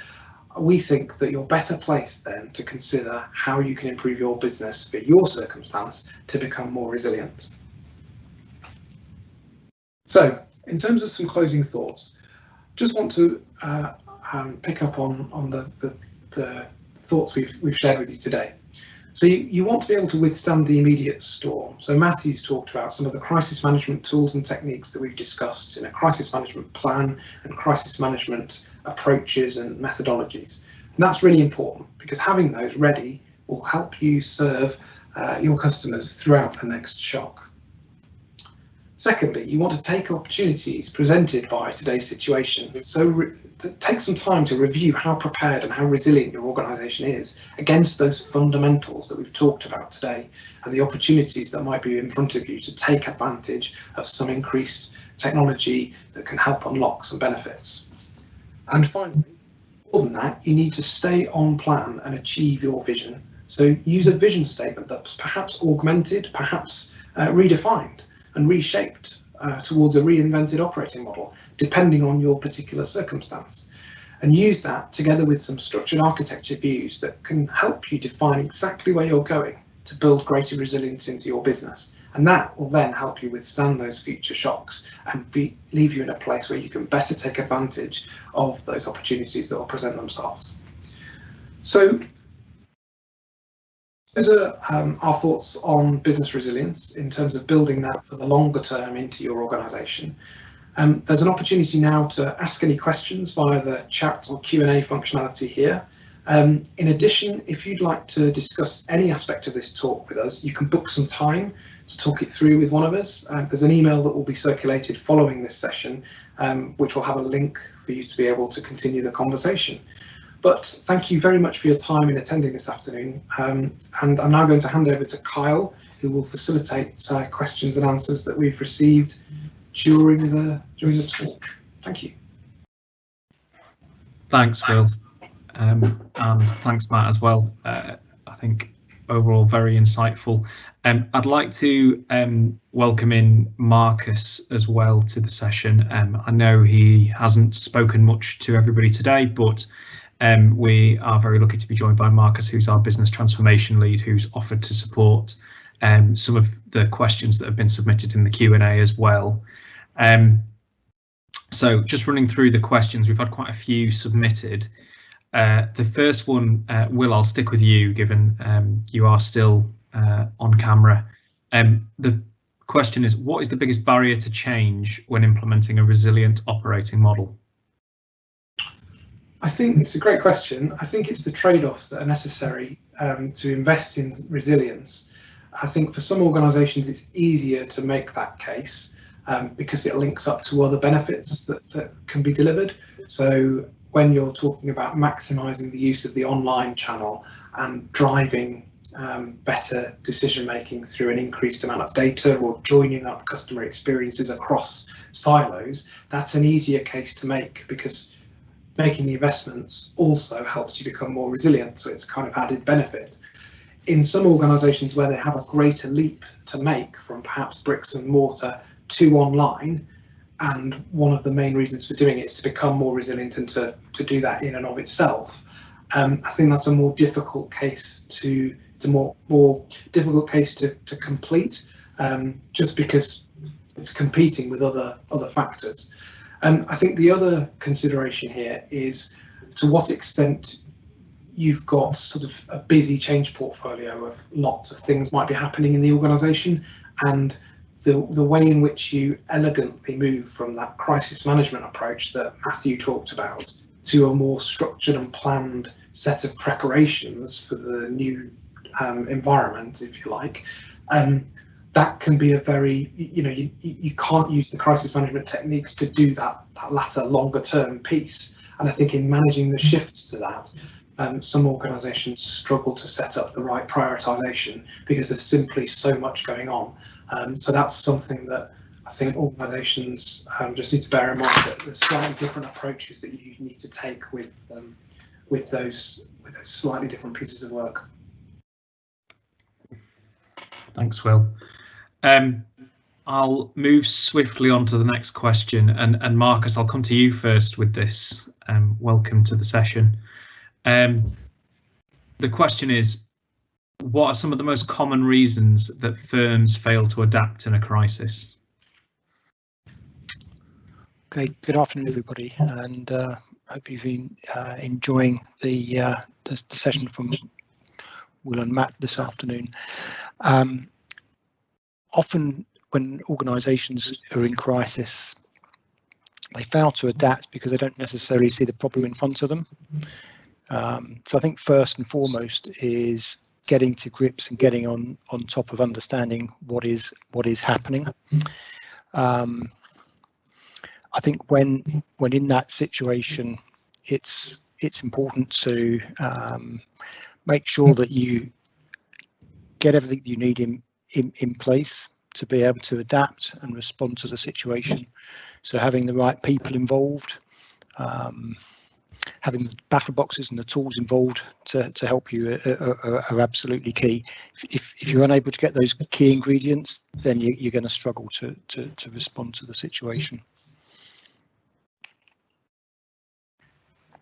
we think that you're better placed then to consider how you can improve your business for your circumstance to become more resilient. So in terms of some closing thoughts, just want to pick up on the thoughts we've shared with you today. So you want to be able to withstand the immediate storm. So Matthew's talked about some of the crisis management tools and techniques that we've discussed in a crisis management plan and crisis management approaches and methodologies. And that's really important because having those ready will help you serve your customers throughout the next shock. Secondly, you want to take opportunities presented by today's situation. So take some time to review how prepared and how resilient your organisation is against those fundamentals that we've talked about today and the opportunities that might be in front of you to take advantage of some increased technology that can help unlock some benefits. And finally, more than that, you need to stay on plan and achieve your vision. So use a vision statement that's perhaps augmented, perhaps redefined and reshaped towards a reinvented operating model, depending on your particular circumstance. And use that together with some structured architecture views that can help you define exactly where you're going to build greater resilience into your business. And that will then help you withstand those future shocks and leave you in a place where you can better take advantage of those opportunities that will present themselves. So those are our thoughts on business resilience in terms of building that for the longer term into your organisation. There's an opportunity now to ask any questions via the chat or Q&A functionality here. In addition, if you'd like to discuss any aspect of this talk with us, you can book some time to talk it through with one of us. There's an email that will be circulated following this session, which will have a link for you to be able to continue the conversation. But thank you very much for your time in attending this afternoon. And I'm now going to hand over to Kyle, who will facilitate questions and answers that we've received during the talk. Thank you. Thanks, Will. And thanks, Matt, as well. I think overall very insightful. I'd like to welcome in Marcus as well to the session. I know he hasn't spoken much to everybody today, but we are very lucky to be joined by Marcus, who's our business transformation lead, who's offered to support some of the questions that have been submitted in the Q&A as well. So just running through the questions, we've had quite a few submitted. The first one, Will, I'll stick with you, given you are still on camera. The question is, what is the biggest barrier to change when implementing a resilient operating model? I think it's a great question. I think it's the trade-offs that are necessary to invest in resilience. I think for some organisations it's easier to make that case because it links up to other benefits that can be delivered. So when you're talking about maximising the use of the online channel and driving better decision making through an increased amount of data or joining up customer experiences across silos, that's an easier case to make because making the investments also helps you become more resilient, so it's kind of added benefit. In some organisations where they have a greater leap to make from perhaps bricks and mortar to online, and one of the main reasons for doing it is to become more resilient and to do that in and of itself. I think that's a more difficult case to difficult case to complete, just because it's competing with other factors. I think the other consideration here is to what extent you've got sort of a busy change portfolio of lots of things might be happening in the organisation, and the way in which you elegantly move from that crisis management approach that Matthew talked about to a more structured and planned set of preparations for the new environment, if you like, that can be a very, you can't use the crisis management techniques to do that latter longer term piece. And I think in managing the shift to that, some organisations struggle to set up the right prioritisation because there's simply so much going on. So that's something that I think organisations just need to bear in mind, that there's slightly different approaches that you need to take with those slightly different pieces of work. Thanks, Will. I'll move swiftly on to the next question, and Marcus, I'll come to you first with this. Welcome to the session. The question is, what are some of the most common reasons that firms fail to adapt in a crisis? Okay, good afternoon, everybody, and hope you've been enjoying the session from Will and Matt this afternoon. Often when organisations are in crisis, they fail to adapt because they don't necessarily see the problem in front of them. So I think first and foremost is getting to grips and getting on top of understanding what is happening. I think when in that situation, it's important to make sure that you get everything you need in place to be able to adapt and respond to the situation. So having the right people involved, having the battle boxes and the tools involved to help you are absolutely key. If you're unable to get those key ingredients, then you're going to struggle to respond to the situation.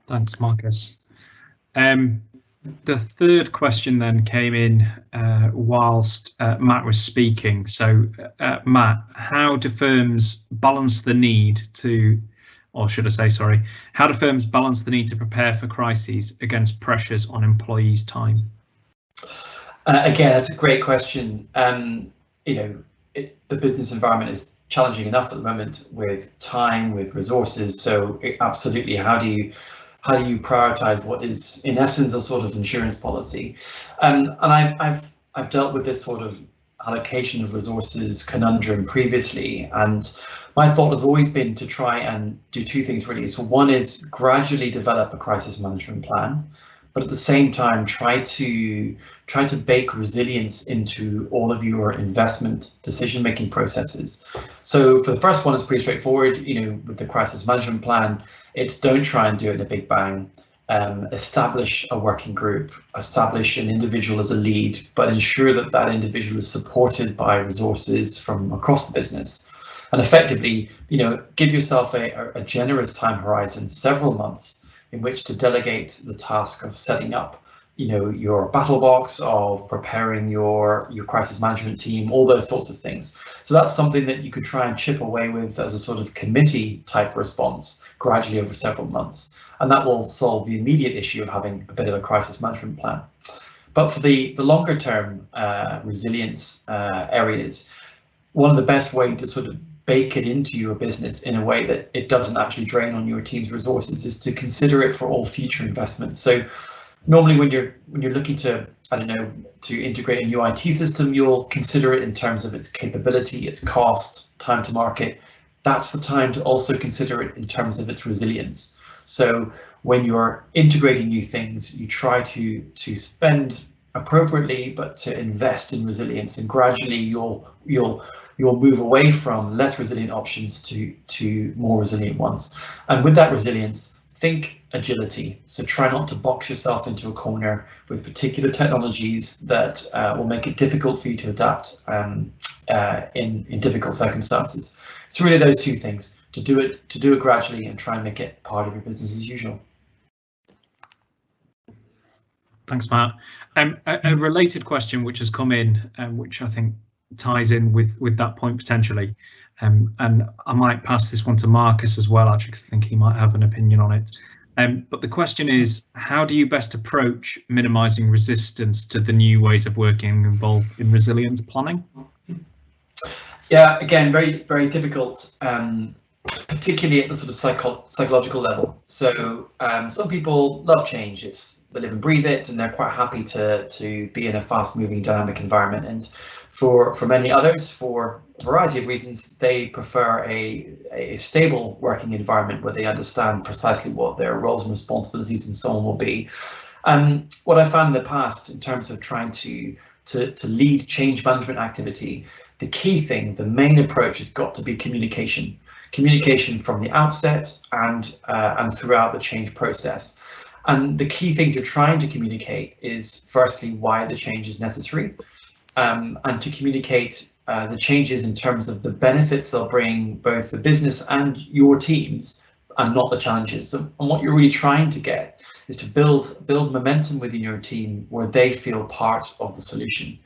Thanks, Marcus. The third question then came in whilst Matt was speaking. So, Matt, how do firms balance the need to, or should I say, sorry, how do firms balance the need to prepare for crises against pressures on employees' time? Again, that's a great question. The business environment is challenging enough at the moment with time, with resources. So absolutely, how do you prioritize what is in essence a sort of insurance policy? And I've dealt with this sort of allocation of resources conundrum previously, and my thought has always been to try and do two things really. So one is gradually develop a crisis management plan, but at the same time try to bake resilience into all of your investment decision-making processes. So for the first one, it's pretty straightforward. With the crisis management plan, it's don't try and do it in a big bang. Establish a working group, establish an individual as a lead, but ensure that that individual is supported by resources from across the business. And effectively, give yourself a generous time horizon, several months, in which to delegate the task of setting up, your battle box, of preparing your crisis management team, all those sorts of things. So that's something that you could try and chip away with as a sort of committee type response gradually over several months. And that will solve the immediate issue of having a bit of a crisis management plan. But for the longer term resilience areas, one of the best ways to sort of bake it into your business in a way that it doesn't actually drain on your team's resources is to consider it for all future investments. So normally when you're looking to, to integrate a new IT system, you'll consider it in terms of its capability, its cost, time to market. That's the time to also consider it in terms of its resilience. So when you're integrating new things, you try to spend appropriately, but to invest in resilience, and gradually you'll move away from less resilient options to more resilient ones. And with that resilience, think agility. So try not to box yourself into a corner with particular technologies that will make it difficult for you to adapt in difficult circumstances. So really those two things. to do it gradually and try and make it part of your business as usual. Thanks, Matt. A related question which has come in, which I think ties in with that point potentially, and I might pass this one to Marcus as well, actually, because I think he might have an opinion on it. But the question is, how do you best approach minimising resistance to the new ways of working involved in resilience planning? Yeah, again, very, very difficult, particularly at the sort of psychological level. So some people love change. They live and breathe it, and they're quite happy to be in a fast-moving, dynamic environment. And for many others, for a variety of reasons, they prefer a stable working environment where they understand precisely what their roles and responsibilities and so on will be. What I found in the past, in terms of trying to lead change management activity, the key thing, the main approach, has got to be communication. Communication from the outset and throughout the change process. And the key things you're trying to communicate is, firstly, why the change is necessary, and to communicate the changes in terms of the benefits they'll bring both the business and your teams, and not the challenges. And what you're really trying to get is to build momentum within your team where they feel part of the solution.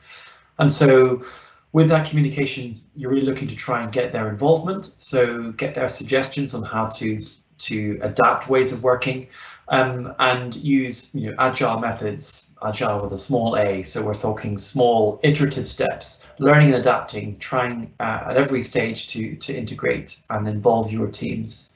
And so with that communication, you're really looking to try and get their involvement, so get their suggestions on how to adapt ways of working, and use agile methods, agile with a small a. So we're talking small iterative steps, learning and adapting, trying at every stage to integrate and involve your teams.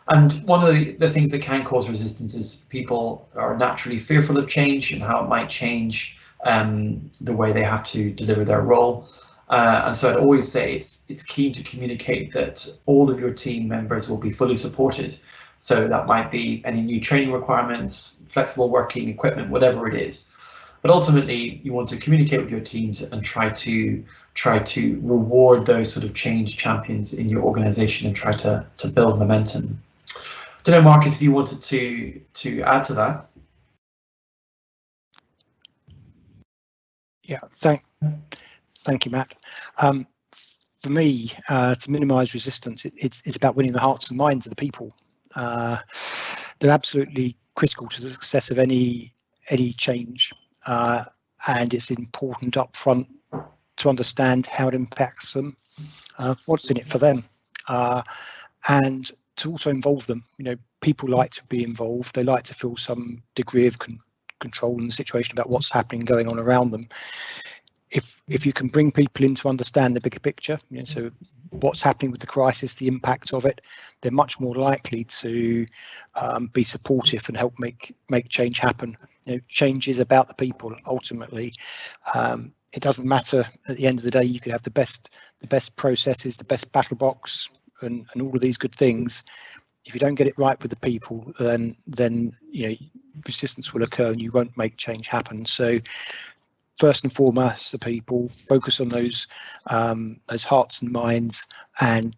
And one of the things that can cause resistance is people are naturally fearful of change and how it might change the way they have to deliver their role. And so I'd always say it's key to communicate that all of your team members will be fully supported. So that might be any new training requirements, flexible working equipment, whatever it is. But ultimately, you want to communicate with your teams and try to reward those sort of change champions in your organization and try to build momentum. I don't know, Marcus, if you wanted to add to that. Yeah, thank you, Matt. For me, to minimise resistance, it's about winning the hearts and minds of the people. They're absolutely critical to the success of any change, and it's important up front to understand how it impacts them, what's in it for them, and to also involve them. People like to be involved. They like to feel some degree of control in the situation about what's happening, going on around them. If you can bring people in to understand the bigger picture, so what's happening with the crisis, the impact of it, they're much more likely to be supportive and help make change happen. Change is about the people ultimately. It doesn't matter at the end of the day. You could have the best processes, the best battle box, and all of these good things. If you don't get it right with the people, then resistance will occur and you won't make change happen. So first and foremost, the people, focus on those hearts and minds, and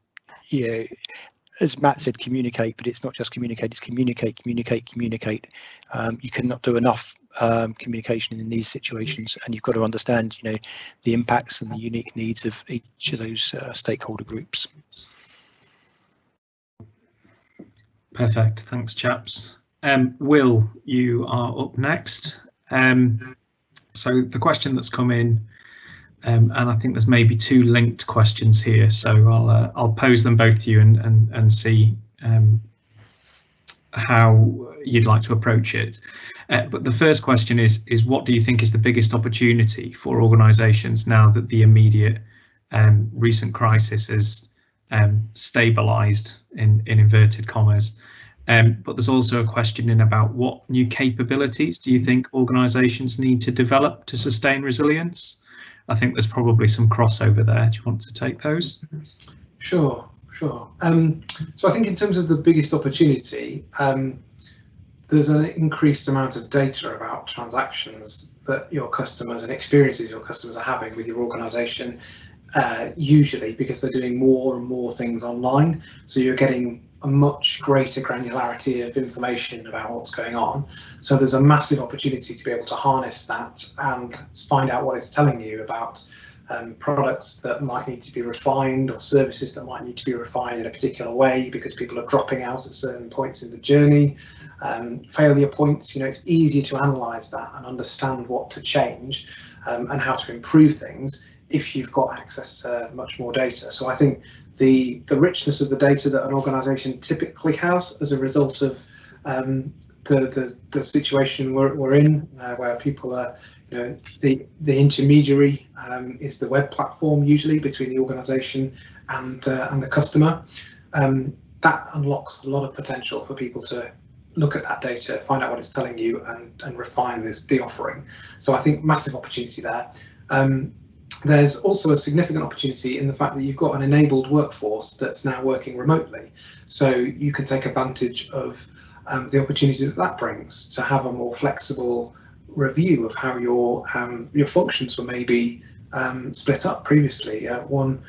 as Matt said, communicate. But it's not just communicate; it's communicate. You cannot do enough communication in these situations, and you've got to understand, the impacts and the unique needs of each of those stakeholder groups. Perfect. Thanks, chaps. Will, you are up next. So the question that's come in, and I think there's maybe two linked questions here, so I'll pose them both to you and see how you'd like to approach it. But the first question is what do you think is the biggest opportunity for organisations now that the immediate recent crisis has stabilised in inverted commas? But there's also a question in about what new capabilities do you think organisations need to develop to sustain resilience? I think there's probably some crossover there. Do you want to take those? Sure. So I think in terms of the biggest opportunity, there's an increased amount of data about transactions that your customers and experiences your customers are having with your organisation, usually because they're doing more and more things online. So you're getting a much greater granularity of information about what's going on. So there's a massive opportunity to be able to harness that and find out what it's telling you about products that might need to be refined, or services that might need to be refined in a particular way because people are dropping out at certain points in the journey, failure points. It's easier to analyse that and understand what to change and how to improve things if you've got access to much more data. So I think the richness of the data that an organisation typically has as a result of the situation we're in, where people are, the intermediary is the web platform usually between the organisation and the customer. That unlocks a lot of potential for people to look at that data, find out what it's telling you, and refine the offering. So I think massive opportunity there. There's also a significant opportunity in the fact that you've got an enabled workforce that's now working remotely. So you can take advantage of the opportunity that brings to have a more flexible review of how your functions were maybe split up previously. One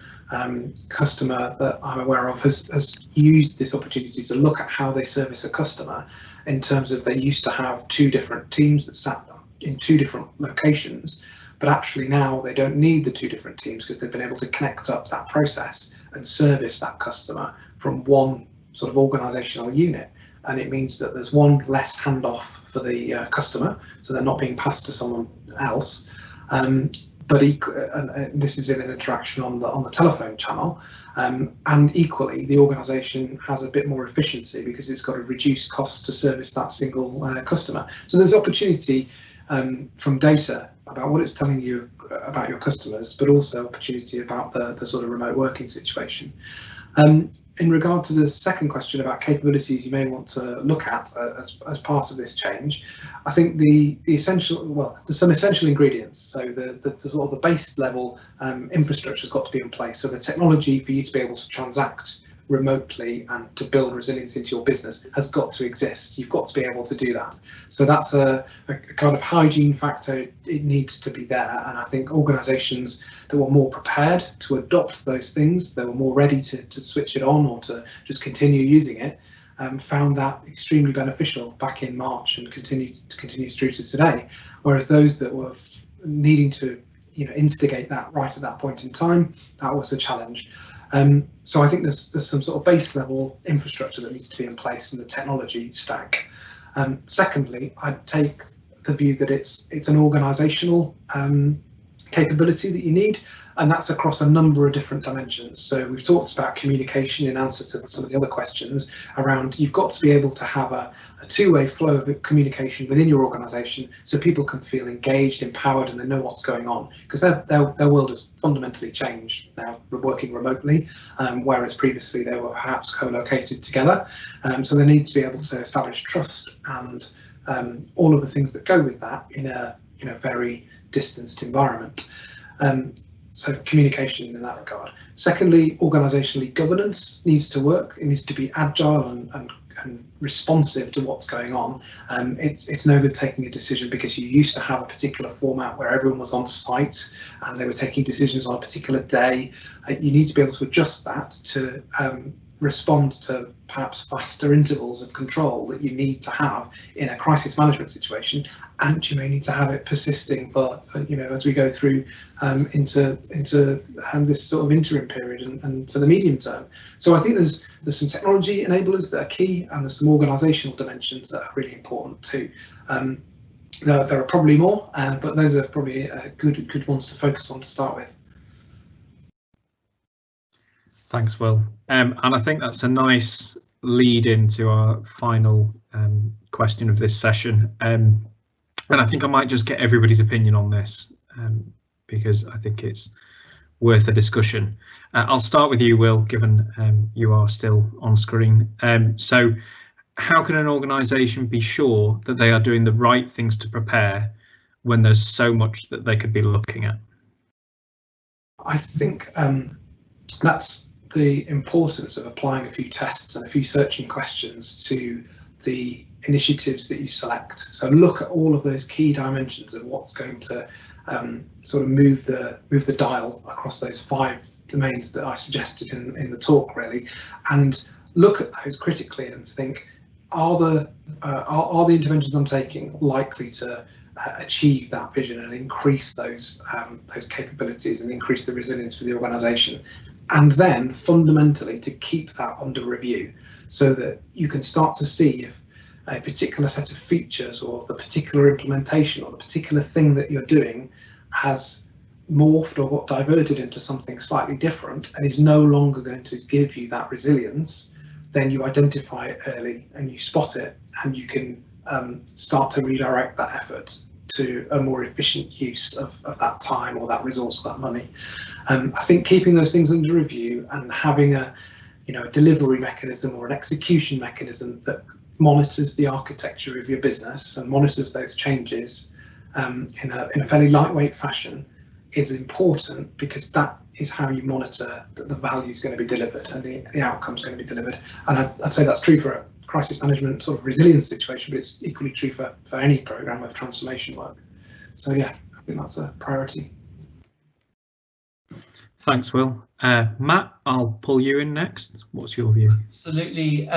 customer that I'm aware of has used this opportunity to look at how they service a customer, in terms of they used to have 2 different teams that sat in 2 different locations, but actually now they don't need the 2 different teams because they've been able to connect up that process and service that customer from one sort of organisational unit. And it means that there's one less handoff for the customer, so they're not being passed to someone else. But this is in an interaction on the telephone channel, and equally the organisation has a bit more efficiency because it's got a reduced cost to service that single customer. So there's opportunity from data about what it's telling you about your customers, but also opportunity about the sort of remote working situation. In regard to the second question about capabilities you may want to look at as part of this change, I think the essential, well, there's some essential ingredients. So the sort of the base level infrastructure has got to be in place. So the technology for you to be able to transact remotely and to build resilience into your business has got to exist. You've got to be able to do that. So that's a kind of hygiene factor. It needs to be there. And I think organisations that were more prepared to adopt those things, that were more ready to switch it on or to just continue using it, found that extremely beneficial back in March and continues through to today. Whereas those that were needing to instigate that right at that point in time, that was a challenge. So I think there's some sort of base level infrastructure that needs to be in place in the technology stack. Secondly, I'd take the view that it's an organisational capability that you need, and that's across a number of different dimensions. So we've talked about communication in answer to some of the other questions around, you've got to be able to have a two-way flow of communication within your organisation so people can feel engaged, empowered, and they know what's going on, because their world has fundamentally changed now, working remotely, whereas previously they were perhaps co-located together. So they need to be able to establish trust and all of the things that go with that in a very distanced environment. So communication in that regard. Secondly, organisationally, governance needs to work. It needs to be agile and responsive to what's going on. It's no good taking a decision because you used to have a particular format where everyone was on site and they were taking decisions on a particular day. You need to be able to adjust that to respond to perhaps faster intervals of control that you need to have in a crisis management situation, and you may need to have it persisting for as we go through into this sort of interim period and for the medium term. So I think there's some technology enablers that are key, and there's some organisational dimensions that are really important too. There are probably more, but those are probably good ones to focus on to start with. Thanks, Will. And I think that's a nice lead into our final question of this session. And I think I might just get everybody's opinion on this because I think it's worth a discussion. I'll start with you, Will, given you are still on screen. So how can an organisation be sure that they are doing the right things to prepare when there's so much that they could be looking at? I think that's the importance of applying a few tests and a few searching questions to the initiatives that you select. So look at all of those key dimensions of what's going to sort of move the dial across those 5 domains that I suggested in the talk, really, and look at those critically and think, are the interventions I'm taking likely to achieve that vision and increase those capabilities and increase the resilience for the organisation, and then fundamentally to keep that under review so that you can start to see if a particular set of features or the particular implementation or the particular thing that you're doing has morphed or got diverted into something slightly different and is no longer going to give you that resilience. Then you identify it early and you spot it, and you can start to redirect that effort to a more efficient use of that time or that resource or that money. I think keeping those things under review and having a delivery mechanism or an execution mechanism that monitors the architecture of your business and monitors those changes in a fairly lightweight fashion is important, because that is how you monitor that the value is going to be delivered and the outcome is going to be delivered. And I'd say that's true for a crisis management sort of resilience situation, but it's equally true for any program of transformation work. So yeah, I think that's a priority. Thanks, Will. Matt, I'll pull you in next. What's your view? Absolutely.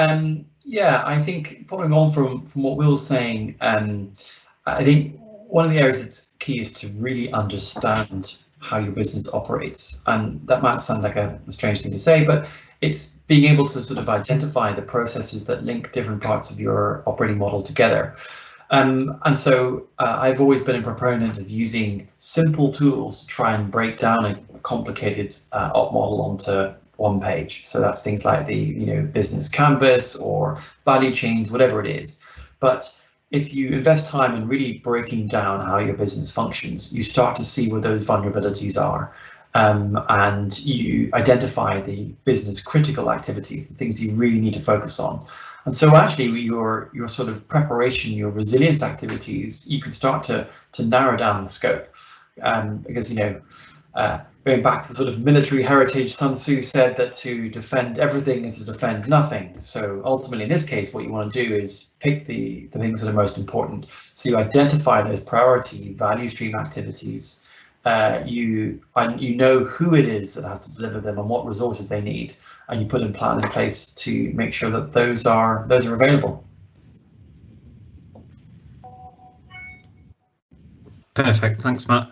Yeah, I think following on from what Will's saying, I think one of the areas that's key is to really understand how your business operates. And that might sound like a strange thing to say, but it's being able to sort of identify the processes that link different parts of your operating model together. And so I've always been a proponent of using simple tools to try and break down a complicated op model onto one page. So that's things like the business canvas or value chains, whatever it is. But if you invest time in really breaking down how your business functions, you start to see where those vulnerabilities are, and you identify the business critical activities, the things you really need to focus on. And so actually your sort of preparation, your resilience activities, you can start to narrow down the scope, because going back to the sort of military heritage, Sun Tzu said that to defend everything is to defend nothing. So ultimately, in this case, what you want to do is pick the things that are most important. So you identify those priority value stream activities. You know who it is that has to deliver them and what resources they need, and you put a plan in place to make sure that those are available. Perfect. Thanks, Matt.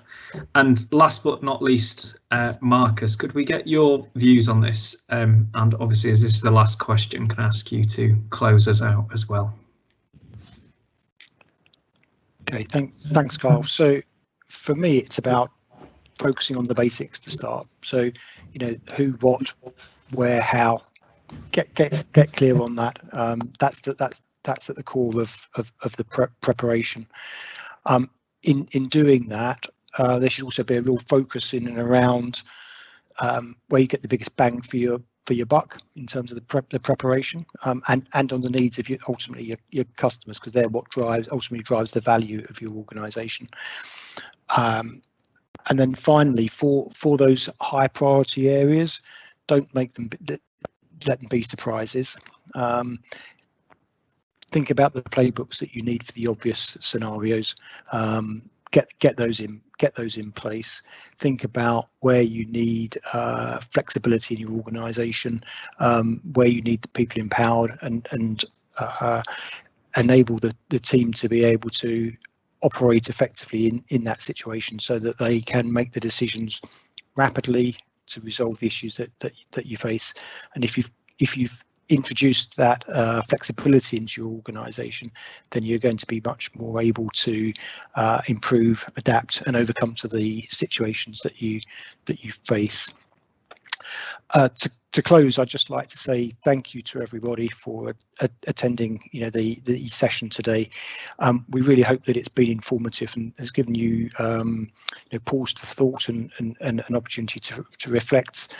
And last but not least, Marcus, could we get your views on this? And obviously, as this is the last question, can I ask you to close us out as well? Okay, thanks, Carl. So for me, it's about focusing on the basics to start. So, who, what, where, how. Get clear on that. That's at the core of the preparation. In doing that, there should also be a real focus in and around where you get the biggest bang for your buck in terms of the preparation, and on the needs of ultimately your customers, because they're what ultimately drives the value of your organisation. And then finally, for those high priority areas, don't let them be surprises. Think about the playbooks that you need for the obvious scenarios. Get those in place. Think about where you need flexibility in your organisation, where you need the people empowered, and enable the team to be able to operate effectively in that situation, so that they can make the decisions rapidly to resolve the issues that you face. And if you've introduced that flexibility into your organisation, then you're going to be much more able to improve, adapt, and overcome to the situations that you face. To close, I'd just like to say thank you to everybody for attending the session today. We really hope that it's been informative and has given you pause for thought and an opportunity to reflect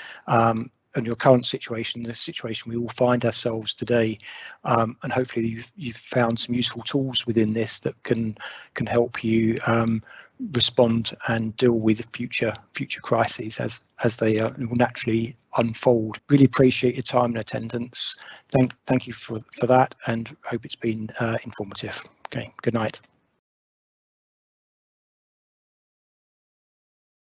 on your current situation, the situation we all find ourselves today, and hopefully you've found some useful tools within this that can help you respond and deal with future crises as they will naturally unfold. Really appreciate your time and attendance. Thank you for that, and hope it's been informative. Okay, good night.